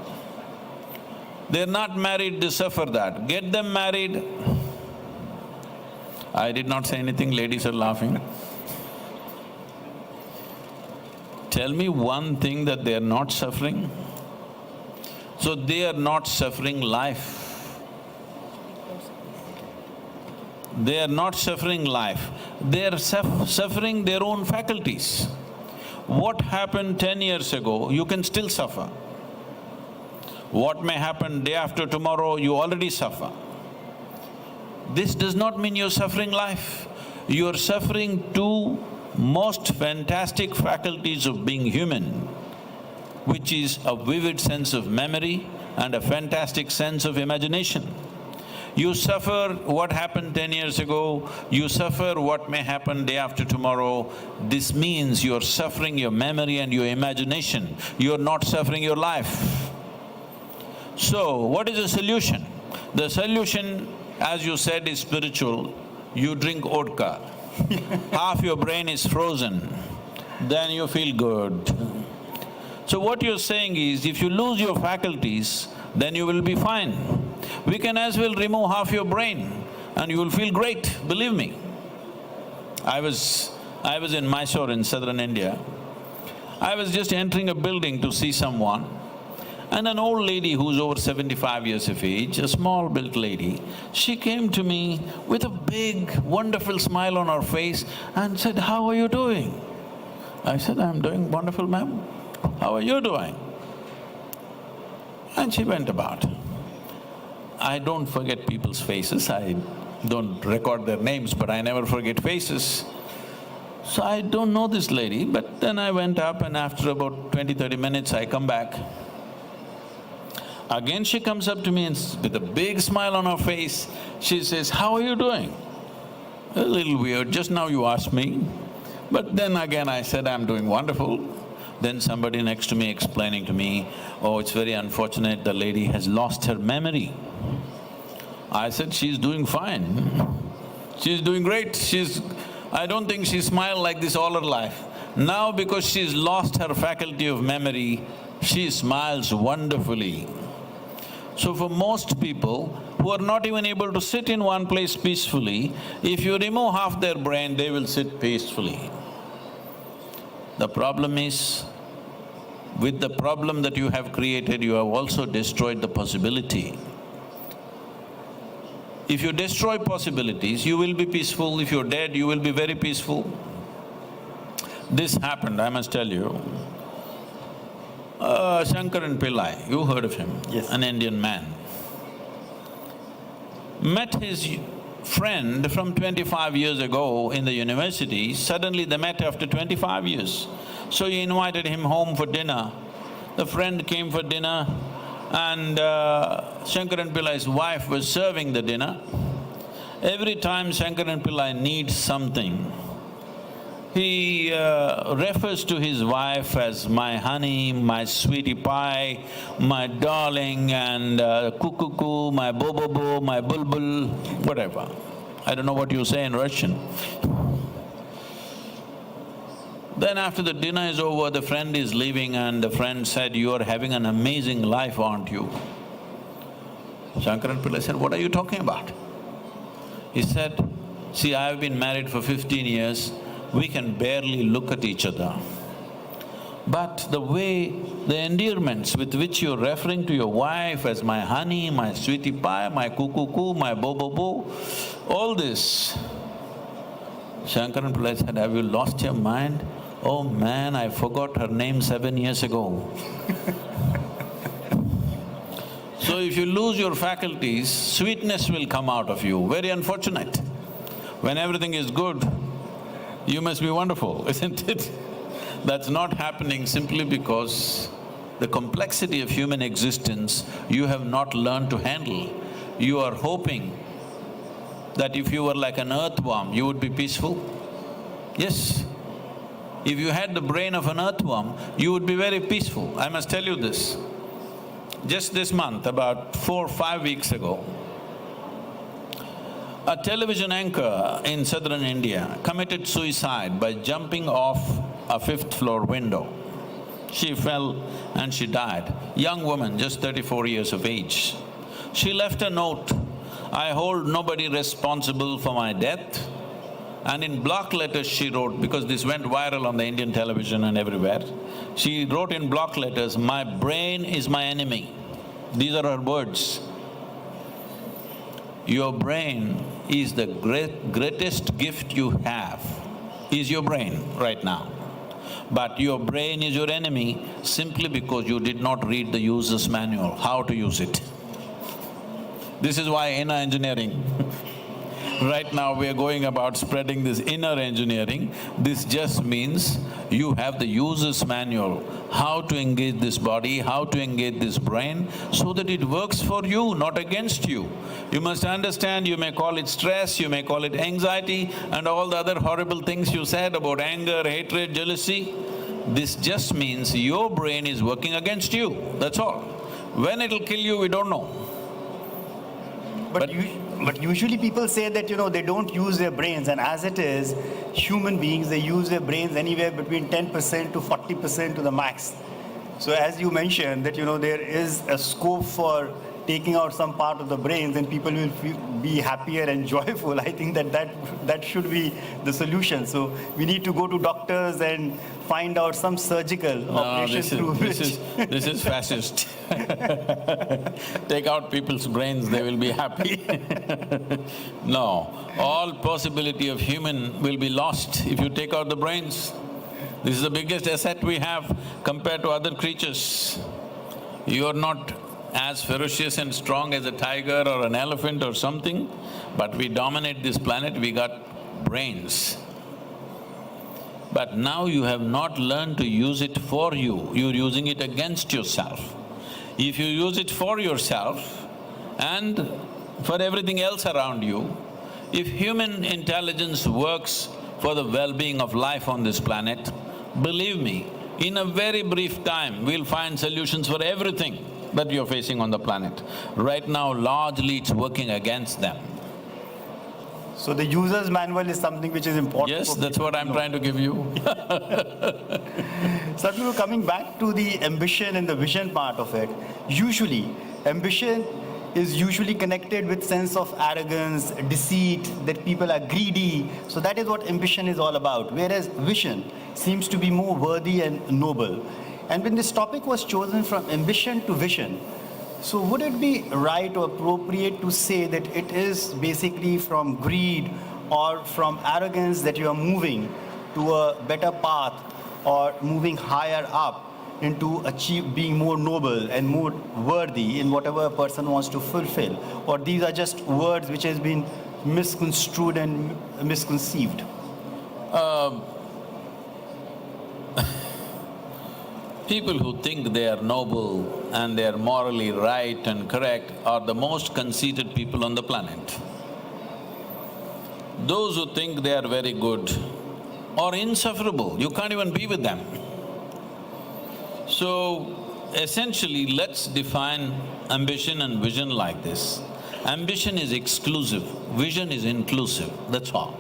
They're not married, they suffer that. Get them married. I did not say anything, ladies are laughing. Tell me one thing that they are not suffering. So they are not suffering life. They are not suffering life, they are suffering their own faculties. What happened 10 years ago, you can still suffer. What may happen day after tomorrow, you already suffer. This does not mean you're suffering life. You're suffering two most fantastic faculties of being human, which is a vivid sense of memory and a fantastic sense of imagination. You suffer what happened 10 years ago, you suffer what may happen day after tomorrow. This means you're suffering your memory and your imagination, you're not suffering your life. So, what is the solution? The solution, as you said, is spiritual. You drink vodka, half your brain is frozen, then you feel good. So what you're saying is, if you lose your faculties, then you will be fine. We can as well remove half your brain and you will feel great, believe me. I was in Mysore in southern India. I was just entering a building to see someone, and an old lady who's over 75 years of age, a small built lady, she came to me with a big, wonderful smile on her face and said, "How are you doing?" I said, "I'm doing wonderful, ma'am. How are you doing?" And she went about. I don't forget people's faces, I don't record their names, but I never forget faces. So I don't know this lady, but then I went up and after about 20–30 minutes I come back. Again she comes up to me and with a big smile on her face, she says, "How are you doing?" A little weird, just now you asked me. But then again I said, "I'm doing wonderful." Then somebody next to me explaining to me, "Oh, it's very unfortunate, the lady has lost her memory." I said, "She's doing fine. She's doing great. I don't think she smiled like this all her life. Now because she's lost her faculty of memory, she smiles wonderfully." So for most people who are not even able to sit in one place peacefully, if you remove half their brain, they will sit peacefully. The problem is, with the problem that you have created, you have also destroyed the possibility. If you destroy possibilities, you will be peaceful. If you're dead, you will be very peaceful. This happened, I must tell you. Shankaran Pillai, you heard of him? Yes. An Indian man. Met his friend from 25 years ago in the university, suddenly they met after 25 years. So he invited him home for dinner. The friend came for dinner and Shankaran Pillai's wife was serving the dinner. Every time Shankaran Pillai needs something, he refers to his wife as my honey, my sweetie pie, my darling and cuckoo, my bobobo, my bulbul, whatever. I don't know what you say in Russian. Then after the dinner is over, the friend is leaving and the friend said, "You are having an amazing life, aren't you?" Shankaran Pillai said, "What are you talking about?" He said, "See, I have been married for 15 years, we can barely look at each other. But the way, the endearments with which you're referring to your wife as my honey, my sweetie pie, my cuckoo, my bobobo, all this." Shankaran Pillai said, "Have you lost your mind? Oh man, I forgot her name 7 years ago." So if you lose your faculties, sweetness will come out of you, very unfortunate. When everything is good, you must be wonderful, isn't it? That's not happening simply because the complexity of human existence you have not learned to handle. You are hoping that if you were like an earthworm, you would be peaceful? Yes. If you had the brain of an earthworm, you would be very peaceful. I must tell you this. Just this month, about 4 or 5 weeks ago, a television anchor in southern India committed suicide by jumping off a 5th floor window. She fell and she died. Young woman, just 34 years of age. She left a note, "I hold nobody responsible for my death." And in block letters she wrote, because this went viral on the Indian television and everywhere, she wrote in block letters, "My brain is my enemy." These are her words. Your brain is the greatest gift you have, is your brain right now. But your brain is your enemy simply because you did not read the user's manual, how to use it. This is why inner engineering. Right now we are going about spreading this inner engineering. This just means you have the user's manual, how to engage this body, how to engage this brain, so that it works for you, not against you. You must understand, you may call it stress, you may call it anxiety and all the other horrible things you said about anger, hatred, jealousy. This just means your brain is working against you, that's all. When it'll kill you, we don't know. But usually people say that, they don't use their brains, and as it is, human beings, they use their brains anywhere between 10% to 40% to the max. So as you mentioned that, there is a scope for taking out some part of the brains and people will be happier and joyful. I think that should be the solution. So we need to go to doctors and find out some surgical operation through which… This is fascist. Take out people's brains, they will be happy. No, all possibility of human will be lost if you take out the brains. This is the biggest asset we have compared to other creatures. You are not as ferocious and strong as a tiger or an elephant or something, but we dominate this planet, we got brains. But now you have not learned to use it for you, you're using it against yourself. If you use it for yourself and for everything else around you, if human intelligence works for the well-being of life on this planet, believe me, in a very brief time, we'll find solutions for everything that you're facing on the planet. Right now, largely it's working against them. So the user's manual is something which is important. Yes, that's what I'm trying to give you. Sadhguru, coming back to the ambition and the vision part of it, usually ambition is usually connected with sense of arrogance, deceit, that people are greedy. So that is what ambition is all about, whereas vision seems to be more worthy and noble. And when this topic was chosen from ambition to vision, so would it be right or appropriate to say that it is basically from greed or from arrogance that you are moving to a better path or moving higher up into being more noble and more worthy in whatever a person wants to fulfill? Or these are just words which has been misconstrued and misconceived? People who think they are noble and they are morally right and correct are the most conceited people on the planet. Those who think they are very good are insufferable, you can't even be with them. So, essentially, let's define ambition and vision like this. Ambition is exclusive, vision is inclusive, that's all.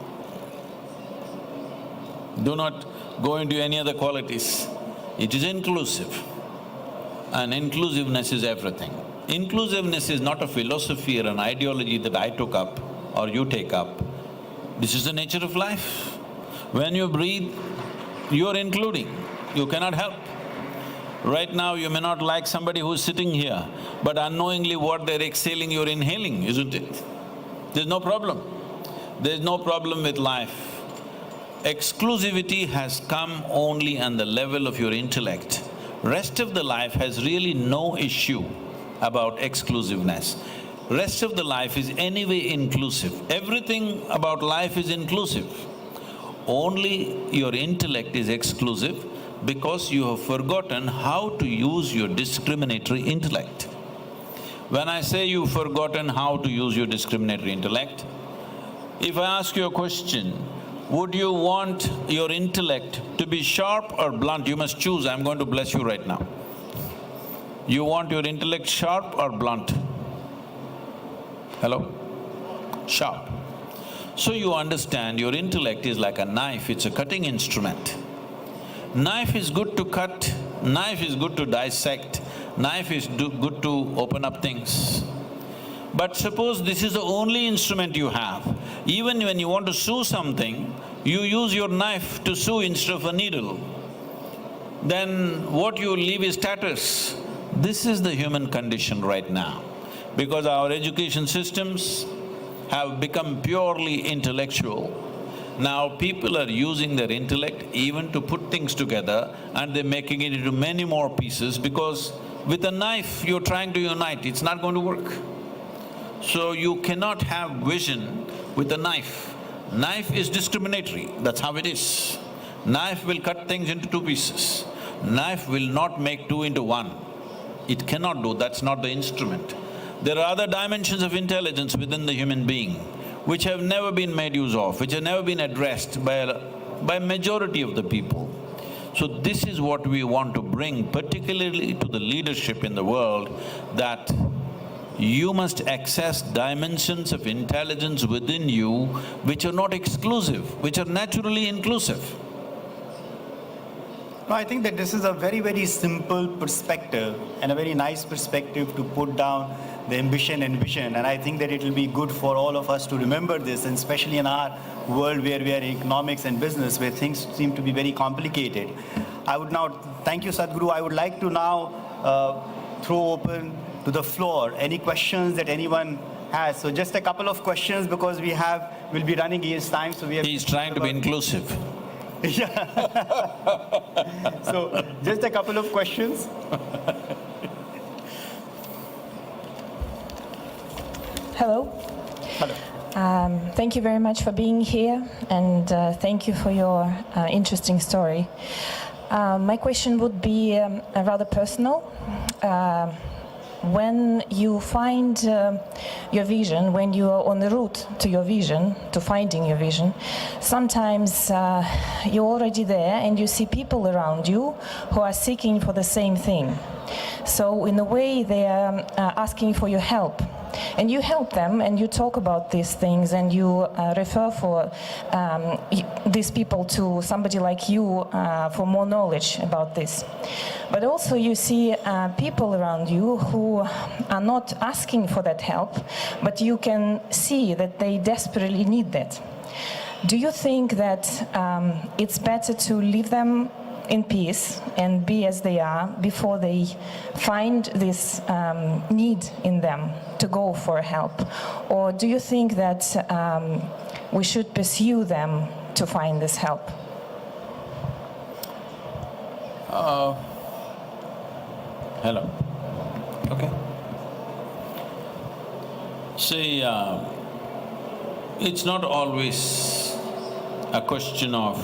Do not go into any other qualities. It is inclusive, and inclusiveness is everything. Inclusiveness is not a philosophy or an ideology that I took up or you take up. This is the nature of life. When you breathe, you are including, you cannot help. Right now, you may not like somebody who's sitting here, but unknowingly what they're exhaling, you're inhaling, isn't it? There's no problem. There's no problem with life. Exclusivity has come only on the level of your intellect. Rest of the life has really no issue about exclusiveness. Rest of the life is anyway inclusive. Everything about life is inclusive. Only your intellect is exclusive, Because you have forgotten how to use your discriminatory intellect. When I say you've forgotten how to use your discriminatory intellect, if I ask you a question, would you want your intellect to be sharp or blunt? You must choose, I'm going to bless you right now. You want your intellect sharp or blunt? Hello? Sharp. So you understand your intellect is like a knife, it's a cutting instrument. Knife is good to cut, knife is good to dissect, knife is good to open up things. But suppose this is the only instrument you have. Even when you want to sew something, you use your knife to sew instead of a needle. Then what you leave is tatters. This is the human condition right now. Because our education systems have become purely intellectual, now people are using their intellect even to put things together and they're making it into many more pieces because with a knife you're trying to unite, it's not going to work. So you cannot have vision with a knife. Knife is discriminatory, that's how it is. Knife will cut things into two pieces. Knife will not make two into one. It cannot do, that's not the instrument. There are other dimensions of intelligence within the human being which have never been made use of, which have never been addressed by majority of the people. So this is what we want to bring particularly to the leadership in the world, that you must access dimensions of intelligence within you which are not exclusive, which are naturally inclusive. No, I think that this is a very simple perspective and a very nice perspective to put down the ambition and vision, and I think that it will be good for all of us to remember this, and especially in our world where we are in economics and business, where things seem to be very complicated. I would now… Thank you, Sadhguru. I would like to now throw open to the floor any questions that anyone has. So just a couple of questions because we'll be running against time, so we have… He's trying to be inclusive. Yeah. So just a couple of questions. Hello. Hello. Thank you very much for being here, and thank you for your interesting story. My question would be rather personal. When you find your vision, when you are on the route to your vision, to finding your vision, sometimes you're already there and you see people around you who are seeking for the same thing. So in a way they are asking for your help. And you help them and you talk about these things and you refer for these people to somebody like you for more knowledge about this. But also you see people around you who are not asking for that help, but you can see that they desperately need that. Do you think that it's better to leave them in peace and be as they are before they find this need in them to go for help? Or do you think that we should pursue them to find this help? Hello. Okay. See, it's not always a question of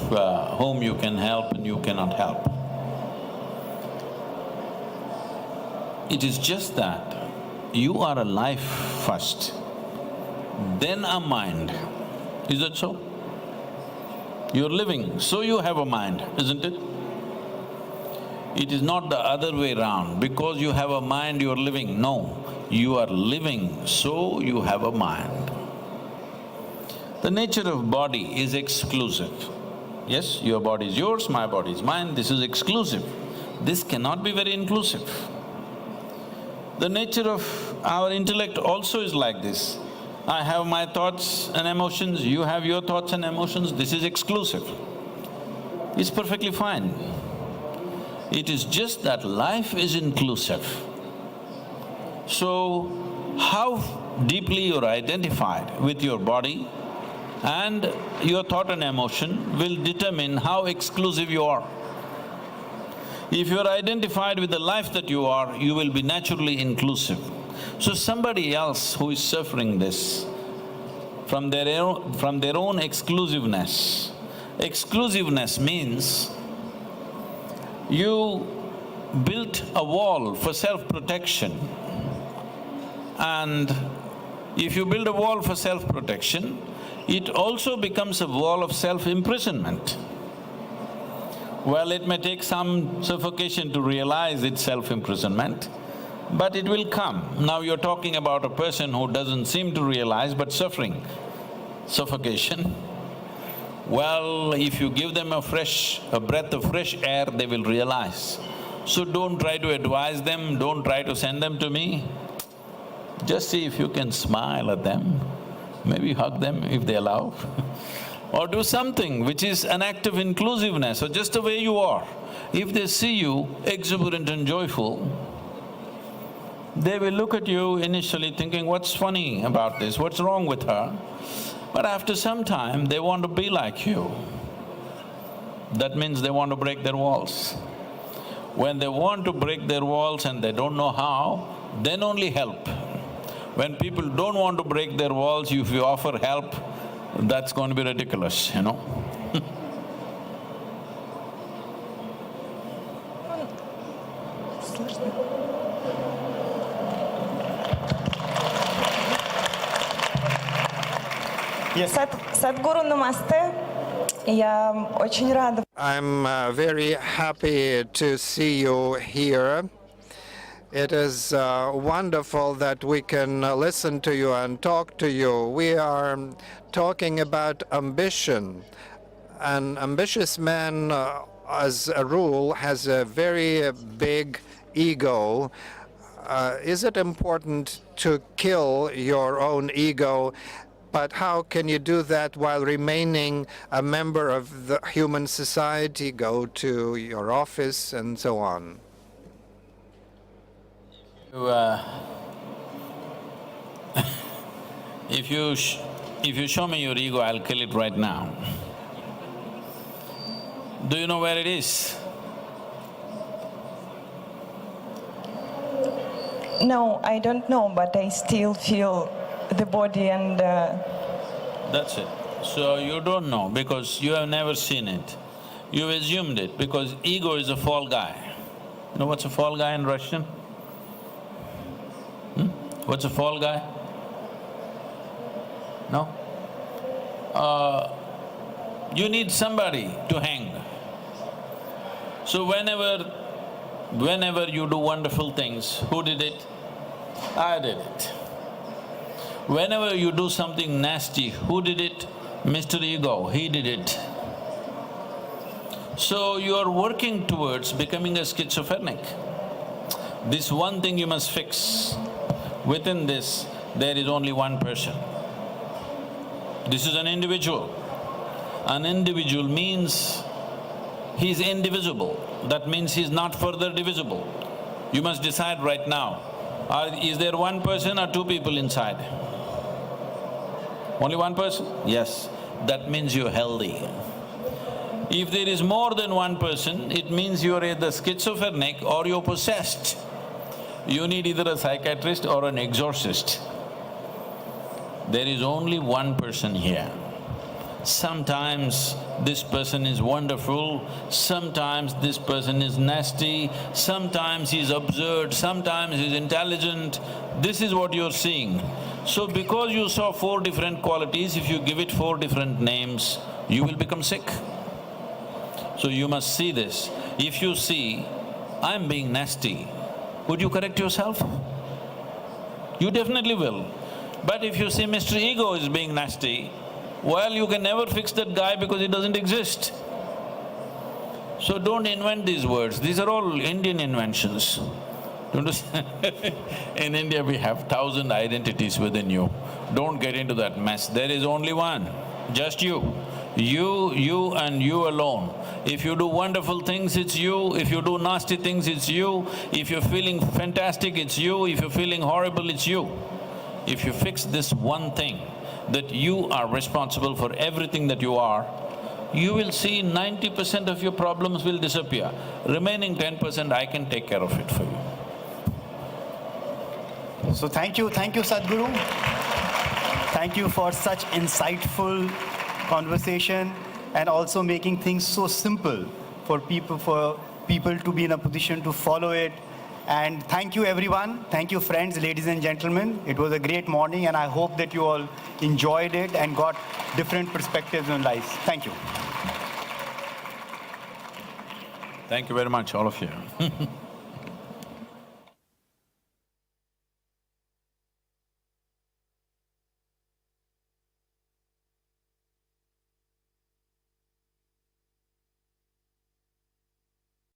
whom you can help and you cannot help. It is just that you are a life first, then a mind. Is that so? You're living, so you have a mind, isn't it? It is not the other way around, because you have a mind you're living. No, you are living, so you have a mind. The nature of body is exclusive. Yes, your body is yours, my body is mine, this is exclusive. This cannot be very inclusive. The nature of our intellect also is like this. I have my thoughts and emotions, you have your thoughts and emotions, this is exclusive. It's perfectly fine. It is just that life is inclusive. So, how deeply you're identified with your body and your thought and emotion will determine how exclusive you are. If you're identified with the life that you are, you will be naturally inclusive. So somebody else who is suffering this from their own exclusiveness. Exclusiveness means You built a wall for self-protection, and if you build a wall for self-protection, it also becomes a wall of self-imprisonment. Well, it may take some suffocation to realize it's self-imprisonment, but it will come. Now you're talking about a person who doesn't seem to realize but suffering suffocation. Well, if you give them a breath of fresh air, they will realize. So don't try to advise them, don't try to send them to me. Just see if you can smile at them, maybe hug them if they allow or do something which is an act of inclusiveness, or just the way you are. If they see you exuberant and joyful, they will look at you initially thinking, what's funny about this, what's wrong with her? But after some time, they want to be like you. That means they want to break their walls. When they want to break their walls and they don't know how, then only help. When people don't want to break their walls, if you offer help, that's going to be ridiculous, you know. Yes. Sadhguru, namaste. Я очень рада. I'm very happy to see you here. It is wonderful that we can listen to you and talk to you. We are talking about ambition. An ambitious man, as a rule, has a very big ego. Is it important to kill your own ego? But how can you do that while remaining a member of the human society, go to your office and so on? If you show me your ego, I'll kill it right now. Do you know where it is? No, I don't know, but I still feel the body and… That's it. So you don't know because you have never seen it. You've assumed it because ego is a fall guy. You know what's a fall guy in Russian? What's a fall guy? No? You need somebody to hang. So whenever you do wonderful things, who did it? I did it. Whenever you do something nasty, who did it? Mr. Ego, he did it. So you are working towards becoming a schizophrenic. This one thing you must fix. Within this, there is only one person. This is an individual. An individual means he's indivisible. That means he's not further divisible. You must decide right now, is there one person or two people inside? Only one person? Yes. That means you're healthy. If there is more than one person, it means you're either schizophrenic or you're possessed. You need either a psychiatrist or an exorcist. There is only one person here. Sometimes this person is wonderful, sometimes this person is nasty, sometimes he's absurd, sometimes he's intelligent. This is what you're seeing. So because you saw four different qualities, if you give it four different names, you will become sick. So you must see this. If you see, I'm being nasty, would you correct yourself? You definitely will. But if you see Mr. Ego is being nasty, well, you can never fix that guy because he doesn't exist. So don't invent these words, these are all Indian inventions. In India we have 1,000 identities within you. Don't get into that mess, there is only one, just you. You and you alone. If you do wonderful things, it's you. If you do nasty things, it's you. If you're feeling fantastic, it's you. If you're feeling horrible, it's you. If you fix this one thing, that you are responsible for everything that you are, you will see 90% of your problems will disappear. Remaining 10%, I can take care of it for you. So thank you Sadhguru. Thank you for such insightful conversation and also making things so simple for people, for people to be in a position to follow it. And thank you, everyone. Thank you, friends, ladies and gentlemen. It was a great morning, and I hope that you all enjoyed it and got different perspectives on life. Thank you. Thank you very much, all of you.